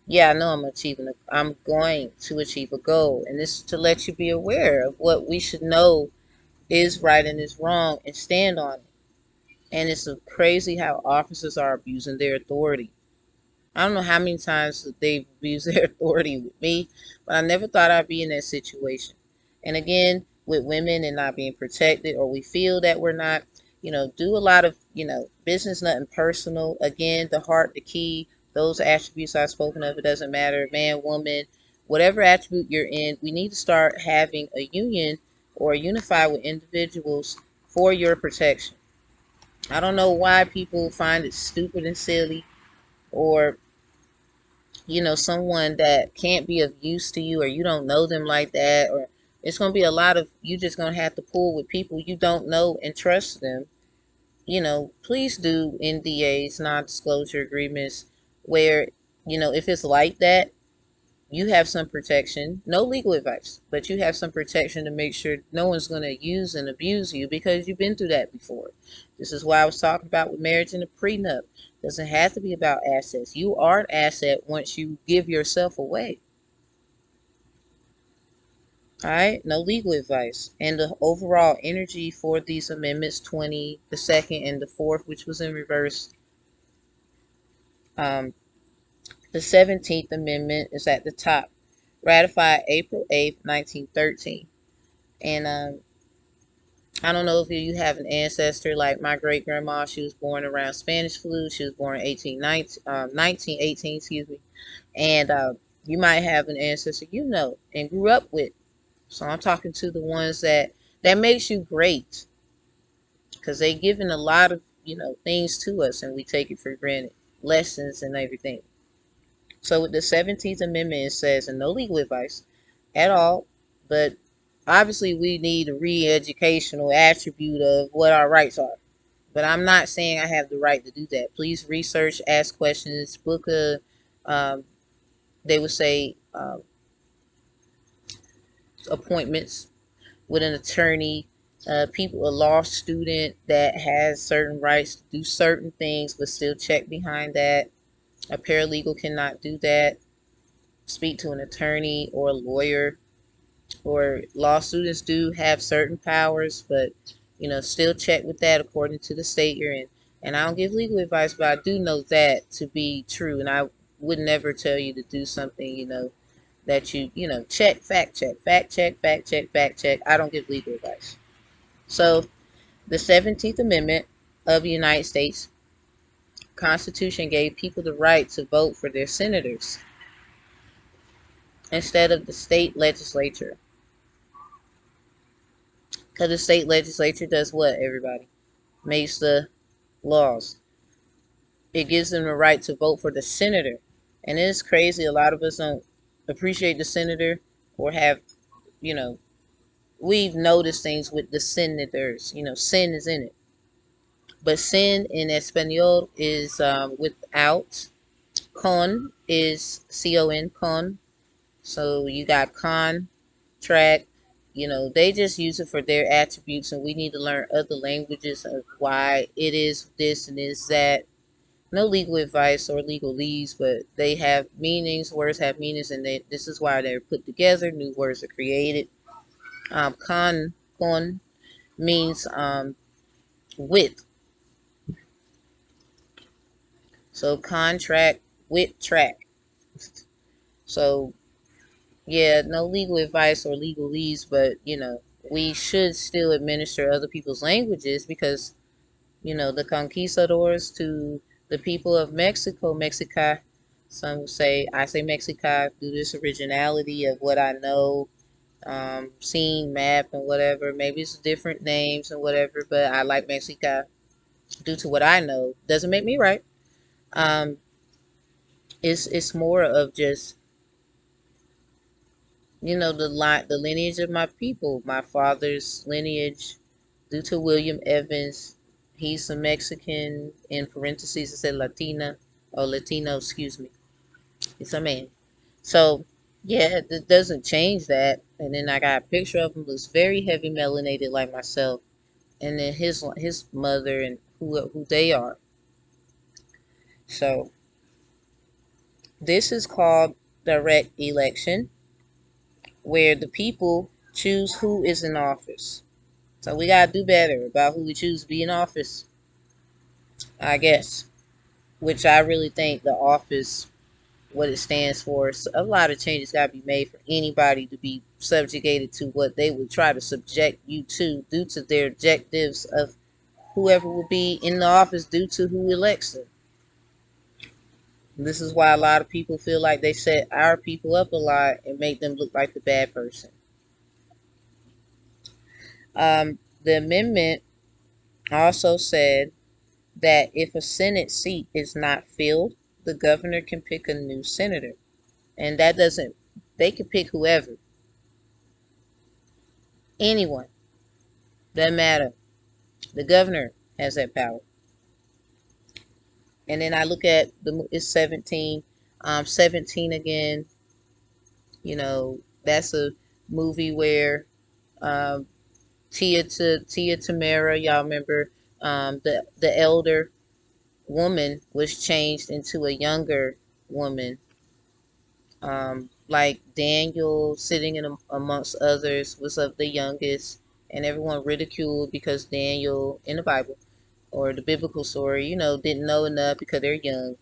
yeah, I know I'm going to achieve a goal, and this is to let you be aware of what we should know is right and is wrong and stand on it. And it's crazy how officers are abusing their authority. I don't know how many times they've abused their authority with me, but I never thought I'd be in that situation. And again, with women and not being protected, or we feel that we're not. Do a lot of, business, nothing personal. Again, the heart, the key, those attributes I've spoken of, it doesn't matter, man, woman, whatever attribute you're in, we need to start having a union or unify with individuals for your protection. I don't know why people find it stupid and silly, or someone that can't be of use to you, or you don't know them like that, or it's going to be a lot of you just going to have to pull with people you don't know and trust them. Please do NDAs, non-disclosure agreements, where, if it's like that, you have some protection. No legal advice, but you have some protection to make sure no one's going to use and abuse you, because you've been through that before. This is why I was talking about with marriage and a prenup. Doesn't have to be about assets. You are an asset once you give yourself away. All right, no legal advice. And the overall energy for these amendments, 20, the second, and the fourth, which was in reverse. The 17th Amendment is at the top, ratified April 8th, 1913. And I don't know if you have an ancestor like my great grandma. She was born around Spanish flu. She was born in 1918, excuse me. And you might have an ancestor and grew up with. So I'm talking to the ones that makes you great, because they given a lot of things to us, and we take it for granted, lessons and everything. So with the 17th Amendment, it says, and no legal advice at all, but obviously we need a re-educational attribute of what our rights are. But I'm not saying I have the right to do that. Please research, ask questions, book um, they would say, appointments with an attorney, a law student that has certain rights to do certain things, but still check behind that. A paralegal cannot do that. Speak to an attorney or a lawyer, or law students do have certain powers, but still check with that according to the state you're in. And I don't give legal advice, but I do know that to be true, and I would never tell you to do something that check, fact check, fact check, fact check, fact check. I don't give legal advice. So the 17th Amendment of the United States Constitution gave people the right to vote for their senators instead of the state legislature. Because the state legislature does what, everybody? Makes the laws. It gives them the right to vote for the senator. And it's crazy. A lot of us don't appreciate the senator, or have, you know, we've noticed things with the senators. Sin is in it. But sin in Espanol is without. Con is con, con. So you got contract. They just use it for their attributes, and we need to learn other languages of why it is this and is that. No legal advice or legalese, but they have meanings. Words have meanings, and this is why they're put together. New words are created. Con means with. So contract with track. So yeah, no legal advice or legalese, but we should still administer other people's languages, because the conquistadors to the people of Mexico, Mexica. Some say, I say Mexica through this originality of what I know, seen, map, and whatever. Maybe it's different names and whatever, but I like Mexica due to what I know. Doesn't make me right. Um, it's more of just the lineage of my people, my father's lineage, due to William Evans. He's a Mexican. In parentheses, it said Latina, or Latino, excuse me. It's a man. So, yeah, it doesn't change that. And then I got a picture of him, looks very heavy melanated like myself. And then his mother and who they are. So, this is called direct election, where the people choose who is in office. So we gotta do better about who we choose to be in office, I guess. Which I really think the office, what it stands for, a lot of changes gotta be made for anybody to be subjugated to what they would try to subject you to due to their objectives of whoever will be in the office due to who elects them. This is why a lot of people feel like they set our people up a lot and make them look like the bad person. The amendment also said that if a Senate seat is not filled, the governor can pick a new senator. And that doesn't, they can pick whoever. Anyone. Doesn't matter. The governor has that power. And then I look at it's 17. 17 again, that's a movie where um, Tamara, y'all remember, the elder woman was changed into a younger woman, like Daniel sitting amongst others was of the youngest, and everyone ridiculed because Daniel in the Bible or the biblical story, didn't know enough because they're young.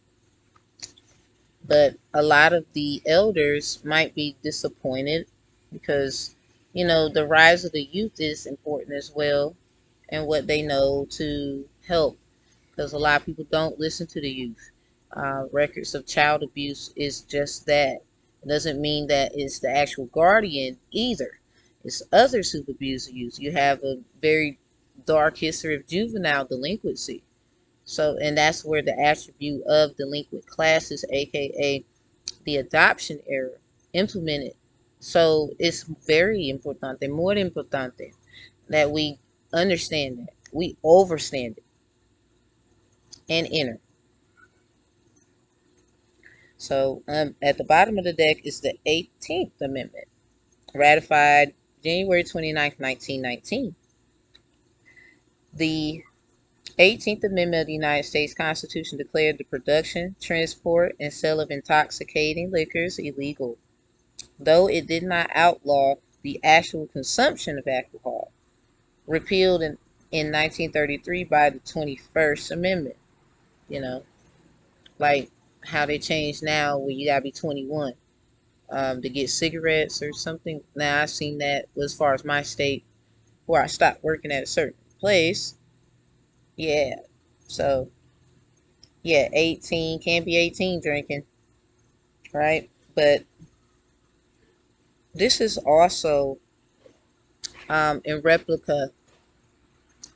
But a lot of the elders might be disappointed because, the rise of the youth is important as well, and what they know to help, because a lot of people don't listen to the youth. Records of child abuse is just that. It doesn't mean that it's the actual guardian either. It's others who've abused the youth. You have a very dark history of juvenile delinquency. So, and that's where the attribute of delinquent classes, aka the adoption era, implemented. So it's very importante, more importante, that we understand that. We overstand it and enter. So at the bottom of the deck is the 18th Amendment, ratified January 29th, 1919. The 18th Amendment of the United States Constitution declared the production, transport, and sale of intoxicating liquors illegal, though it did not outlaw the actual consumption of alcohol, repealed in 1933 by the 21st Amendment. Like how they changed now where you gotta be 21 to get cigarettes or something. Now I've seen that as far as my state where I stopped working at a certain place. Yeah. So yeah, 18, can't be 18 drinking, right? But this is also in replica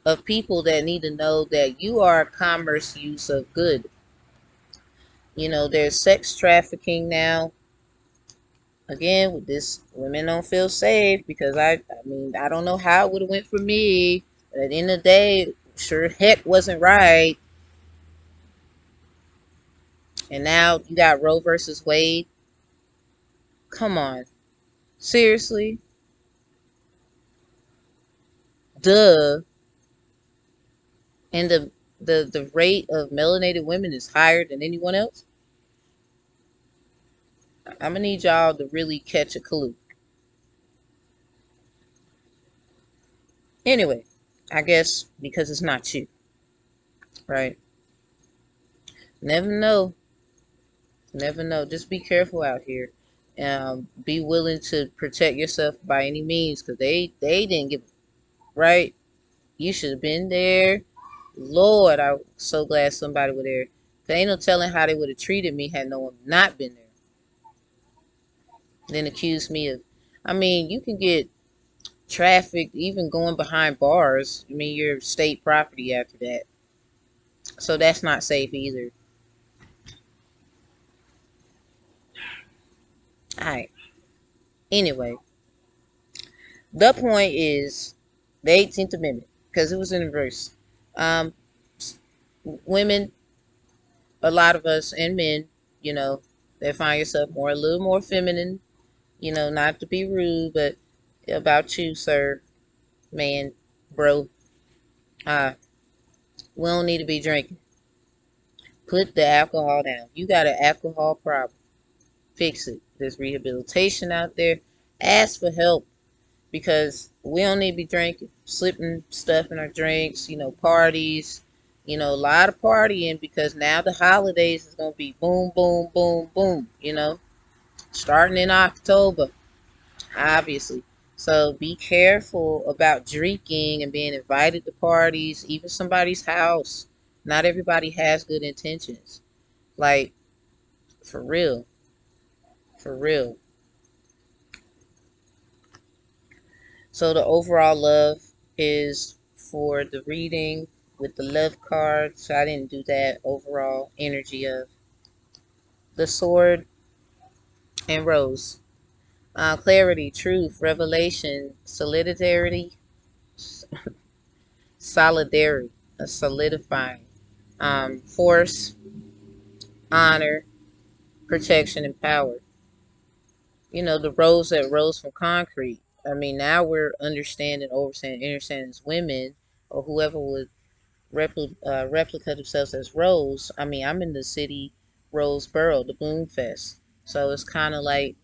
of people that need to know that you are a commerce use of good. There's sex trafficking now. Again, with this, women don't feel safe because I don't know how it would have went for me. But at the end of the day, sure heck wasn't right. And now you got Roe versus Wade. Come on, seriously, duh. And the rate of melanated women is higher than anyone else. I'm gonna need y'all to really catch a clue. Anyway, I guess because it's not you, right? Never know. Never know. Just be careful out here. Be willing to protect yourself by any means, because they didn't give, right. You should have been there. Lord, I'm so glad somebody was there. There ain't no telling how they would have treated me had no one not been there. Then accuse me of, you can get trafficked even going behind bars. You're state property after that. So that's not safe either. Alright. Anyway, the point is the 18th Amendment, because it was in reverse. Women, a lot of us, and men, they find yourself a little more feminine, not to be rude, but about you, sir, man, bro. We don't need to be drinking. Put the alcohol down. You got an alcohol problem. Fix it. There's rehabilitation out there. Ask for help, because we don't need to be drinking, slipping stuff in our drinks, parties, a lot of partying, because now the holidays is going to be boom, boom, boom, boom, starting in October. obviously. So be careful about drinking and being invited to parties, even somebody's house. Not everybody has good intentions. Like, for real. For real. So the overall love is for the reading with the love card. So I didn't do that overall energy of the sword and rose. Clarity, truth, revelation, solidarity, a solidifying, force, honor, protection, and power. You know, the rose that rose from concrete. I mean, now we're understanding, understanding as women, or whoever would replica themselves as Rose. I mean, I'm in the city, Roseboro, the Bloom Fest. So it's kind of like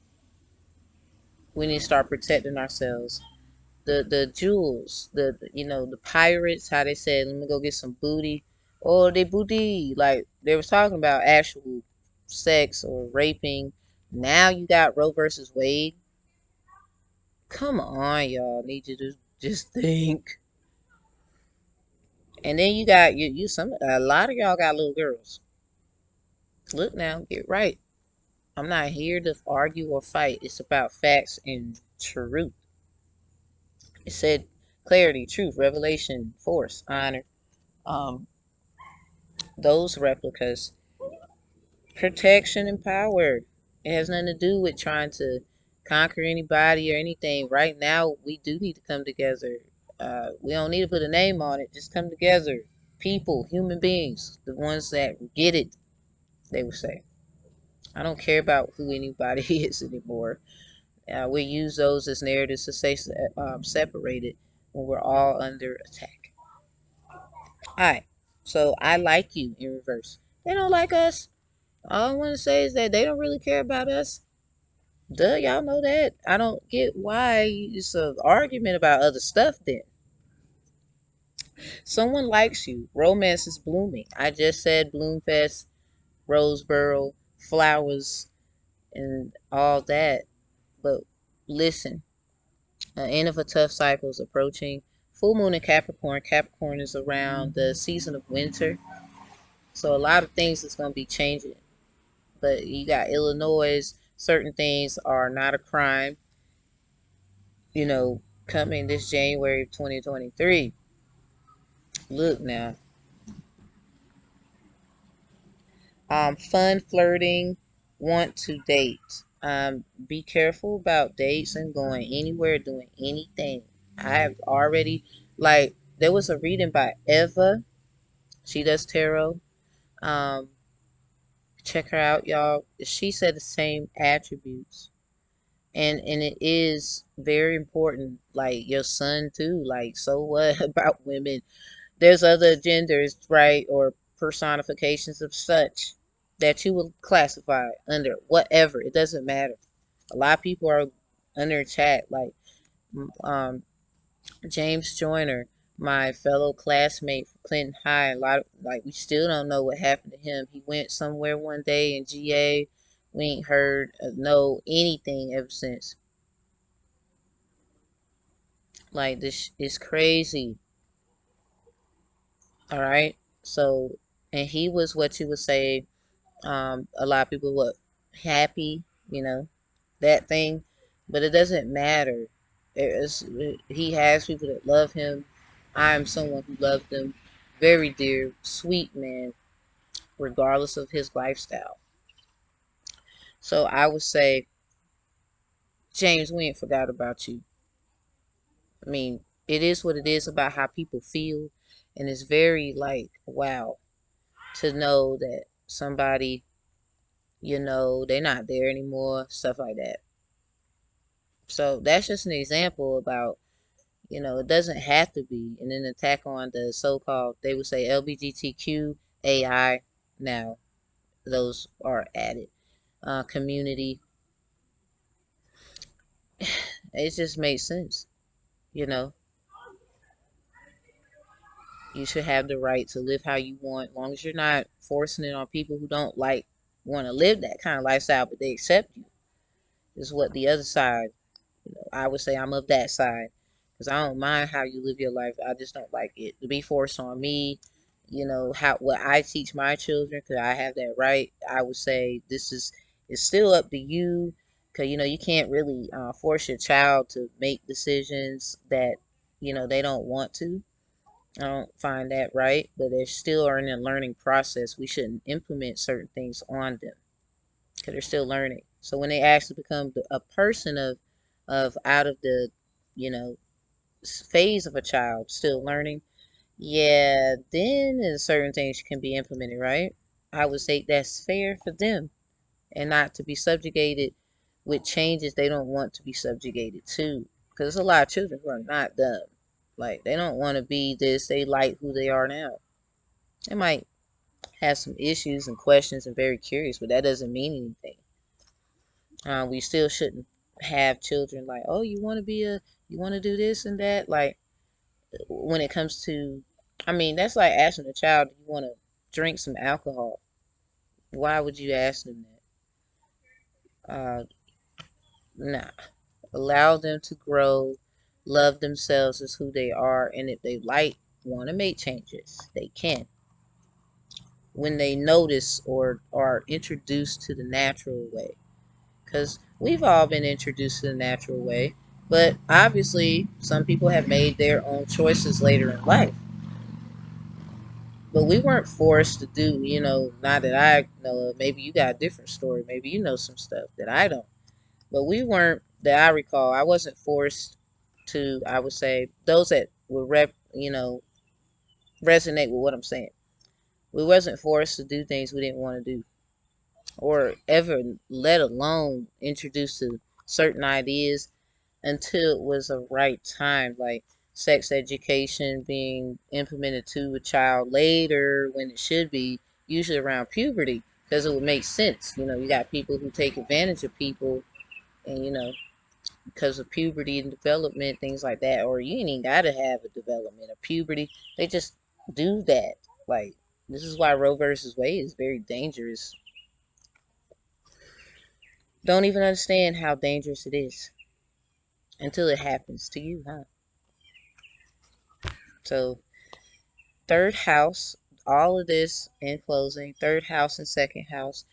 we need to start protecting ourselves. The jewels, the pirates, how they said, let me go get some booty. Oh, they booty. Like they was talking about actual sex or raping. Now you got Roe versus Wade. Come on, y'all. Need you to just think. And then you got a lot of y'all got little girls. Look now, get right. I'm not here to argue or fight. It's about facts and truth. It said clarity, truth, revelation, force, honor. Um, those replicas, protection and power. It has nothing to do with trying to conquer anybody or anything. Right now, we do need to come together. We don't need to put a name on it. Just come together. People, human beings, the ones that get it, they would say. I don't care about who anybody is anymore. We use those as narratives to stay separated when we're all under attack. Alright, so I like you in reverse. They don't like us. All I want to say is that they don't really care about us. Duh, y'all know that. I don't get why it's an argument about other stuff then. Someone likes you. Romance is blooming. I just said Bloomfest, Roseboro, flowers, and all that. But listen, end of a tough cycle is approaching. Full moon in Capricorn. Capricorn is around the season of winter. So a lot of things is going to be changing. But you got Illinois. Certain things are not a crime. Coming this January of 2023. Look now. Fun flirting. Want to date. Be careful about dates and going anywhere, doing anything. I have already, like, there was a reading by Eva. She does tarot. Um, check her out, y'all. She said the same attributes. And it is very important. Like your son too. Like, so what about women? There's other genders, right? Or personifications of such that you will classify under whatever. It doesn't matter. A lot of people are under attack. Like um James Joyner, my fellow classmate from Clinton High, a lot of, like, we still don't know what happened to him. He went somewhere one day in GA. We ain't heard no anything ever since. Like, this is crazy. All right. So, and he was what you would say. A lot of people were happy, that thing, but it doesn't matter. He has people that love him. I'm someone who loved him, very dear, sweet man, regardless of his lifestyle. So I would say, James, we ain't forgot about you. I mean, it is what it is about how people feel, and it's very like, wow, to know that somebody, they're not there anymore, stuff like that. So that's just an example about, it doesn't have to be. And then attack on the so-called, they would say LGBTQ AI. Now, those are added. Community. It just makes sense. You know, you should have the right to live how you want, as long as you're not forcing it on people who don't want to live that kind of lifestyle, but they accept you. Is what the other side, I would say I'm of that side because I don't mind how you live your life. I just don't like it to be forced on me. You know how what I teach my children because I have that right. I would say this is it's still up to you because you know you can't really force your child to make decisions that you know they don't want to. I don't find that right, but they still are in a learning process. We shouldn't implement certain things on them because they're still learning. So when they actually become a person of out of the you know phase of a child still learning, yeah, then certain things can be implemented, right? I would say that's fair for them and not to be subjugated with changes they don't want to be subjugated to. Because there's a lot of children who are not dumb. Like they don't want to be this. They like who they are now. They might have some issues and questions and very curious, but that doesn't mean anything. We still shouldn't have children like, oh, you want to do this and that. Like when it comes to, I mean, that's like asking a child, do you want to drink some alcohol? Why would you ask them that? Nah. Allow them to grow, love themselves as who they are, and if they like, want to make changes, they can. When they notice or are introduced to the natural way. Because we've all been introduced to the natural way, but obviously some people have made their own choices later in life. But we weren't forced to do, you know, not that I know of. Maybe you got a different story. Maybe you know some stuff that I don't. But we weren't, that I recall, I wasn't forced to, I would say, those that would, you know, resonate with what I'm saying. We wasn't forced to do things we didn't want to do or ever, let alone introduced to certain ideas until it was a right time, like sex education being implemented to a child later when it should be, usually around puberty, because it would make sense. You know, you got people who take advantage of people, and you know, because of puberty and development, things like that, or you ain't even got to have a development of puberty. They just do that. Like, this is why Roe versus Wade is very dangerous. Don't even understand how dangerous it is until it happens to you, huh? So third house, all of this in closing, third house and second house,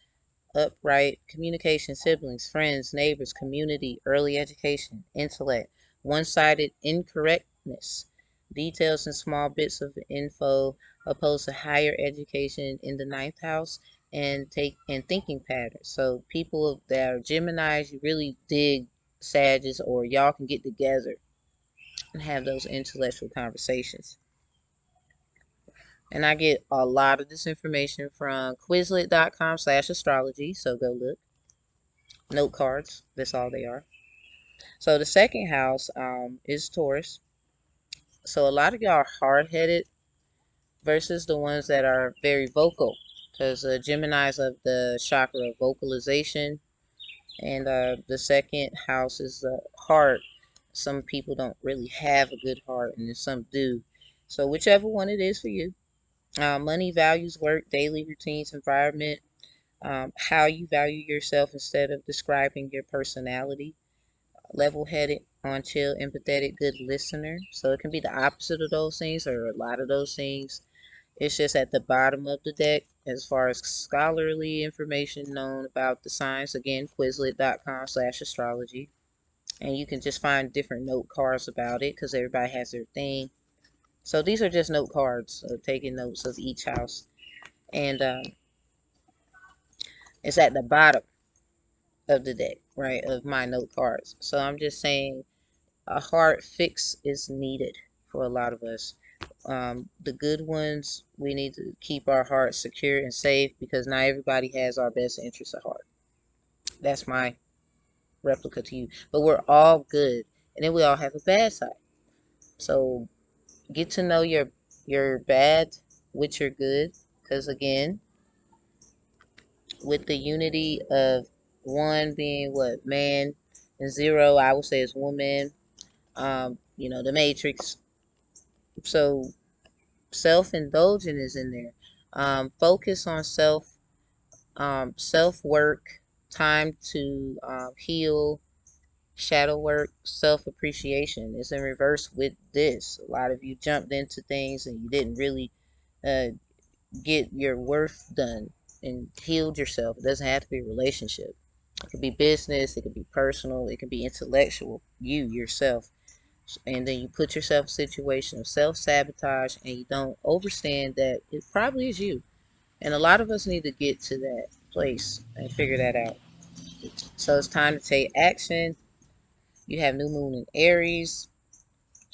upright, communication, siblings, friends, neighbors, community, early education, intellect, one-sided incorrectness, details and small bits of info, opposed to higher education in the ninth house, and thinking patterns. So people that are Geminis, you really dig Sagittarius, or y'all can get together and have those intellectual conversations. And I get a lot of this information from Quizlet.com/astrology. So go look. Note cards. That's all they are. So the second house is Taurus. So a lot of y'all are hard-headed versus the ones that are very vocal. Because Gemini's of the chakra of vocalization. And the second house is the heart. Some people don't really have a good heart, and some do. So whichever one it is for you. Money, values, work, daily routines, environment, how you value yourself instead of describing your personality. Level-headed, on chill, empathetic, good listener. So it can be the opposite of those things or a lot of those things. It's just at the bottom of the deck as far as scholarly information known about the signs. Again, Quizlet.com/astrology. And you can just find different note cards about it because everybody has their thing. So these are just note cards of taking notes of each house. And it's at the bottom of the deck, right, of my note cards. So I'm just saying a hard fix is needed for a lot of us. The good ones, we need to keep our hearts secure and safe because not everybody has our best interests at heart. That's my replica to you. But we're all good, and then we all have a bad side. So get to know your bad with your good, because again, with the unity of one being what man and zero, I would say is woman. You know, the matrix. So self-indulgent is in there. Focus on self work, time to heal, Shadow work, self-appreciation is in reverse with this. A lot of you jumped into things and you didn't really uh, get your worth done and healed yourself. It doesn't have to be a relationship. It could be business, it could be personal, it could be intellectual, you yourself. And then you put yourself in a situation of self-sabotage and you don't understand that it probably is you. And a lot of us need to get to that place and figure that out. So it's time to take action. You have new moon in Aries,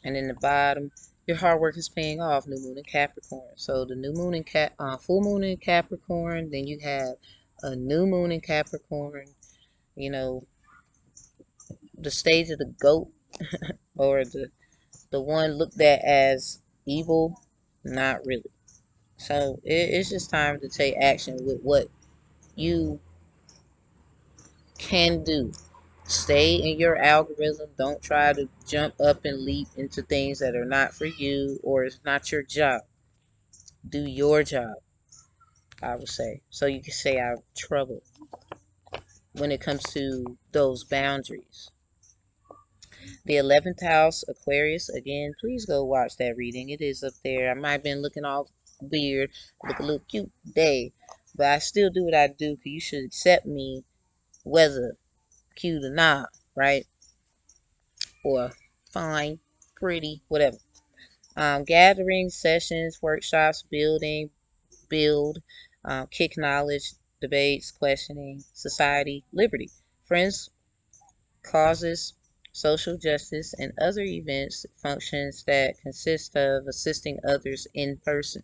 and in the bottom, your hard work is paying off. New moon in Capricorn. So the new moon in full moon in Capricorn. Then you have a new moon in Capricorn. You know, the stage of the goat, or the one looked at as evil, not really. So it's just time to take action with what you can do. Stay in your algorithm. Don't try to jump up and leap into things that are not for you or it's not your job. Do your job, I would say. So you can stay out of trouble when it comes to those boundaries. The 11th house, Aquarius, again, please go watch that reading. It is up there. I might have been looking all weird, look a little cute today, but I still do what I do because you should accept me whether cute or not, right? Or fine, pretty, whatever. Gatherings, sessions, workshops, build, kick knowledge, debates, questioning, society, liberty, friends, causes, social justice, and other events, functions that consist of assisting others in person.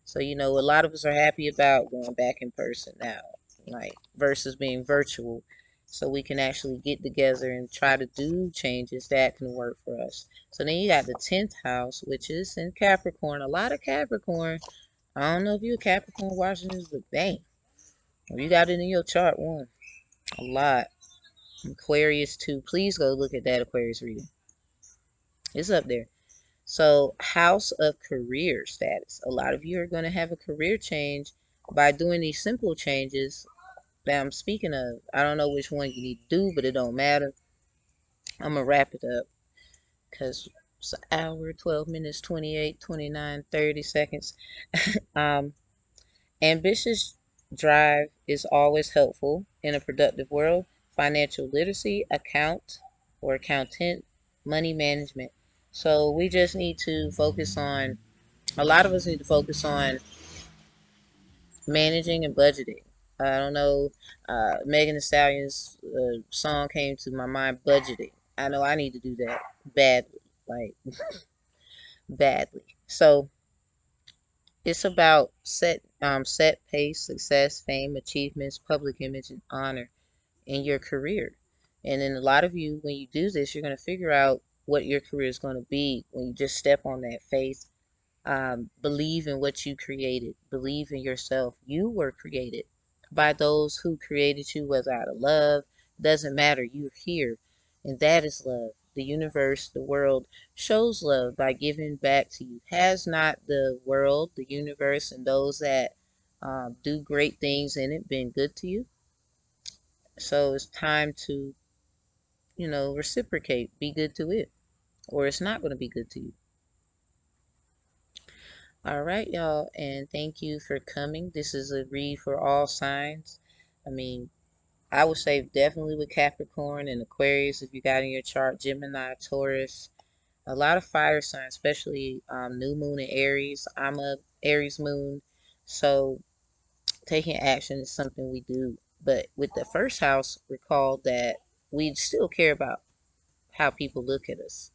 So, a lot of us are happy about going back in person now, like versus being virtual. So we can actually get together and try to do changes that can work for us. So then you got the 10th house, which is in Capricorn. A lot of Capricorn. I don't know if you're a Capricorn watching this, but dang, if you got it in your chart, one, a lot. Aquarius too. Please go look at that Aquarius reading. It's up there. So, house of career status. A lot of you are going to have a career change by doing these simple changes that I'm speaking of. I don't know which one you need to do, but it don't matter. I'm going to wrap it up because it's an hour, 12 minutes, 28, 29, 30 seconds. um, Ambitious drive is always helpful in a productive world. Financial literacy, accountant, money management. So we just need to focus on, a lot of us need to focus on managing and budgeting. I don't know, Megan Thee Stallion's song came to my mind, budgeting. I know I need to do that badly, like badly. So it's about set pace, success, fame, achievements, public image, and honor in your career. And then a lot of you, when you do this, you're going to figure out what your career is going to be when you just step on that faith. Believe in what you created. Believe in yourself. You were created by those who created you, whether out of love. Doesn't matter. You're here. And that is love. The universe, the world shows love by giving back to you. Has not the world, the universe, and those that do great things in it been good to you? So it's time to, reciprocate. Be good to it. Or it's not going to be good to you. All right, y'all, and thank you for coming. This is a read for all signs. I mean, I would say definitely with Capricorn and Aquarius if you got in your chart, Gemini, Taurus, a lot of fire signs, especially new moon in Aries. I'm a Aries moon, so taking action is something we do. But with the first house, recall that we still care about how people look at us.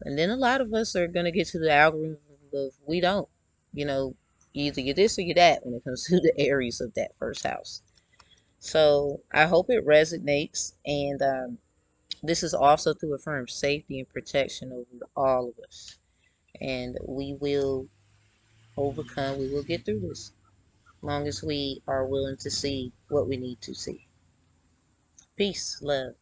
And then a lot of us are going to get to the algorithm of we don't. You know, either you're this or you're that when it comes to the areas of that first house. So I hope it resonates. And this is also to affirm safety and protection over all of us. And we will overcome, we will get through this. As long as we are willing to see what we need to see. Peace, love.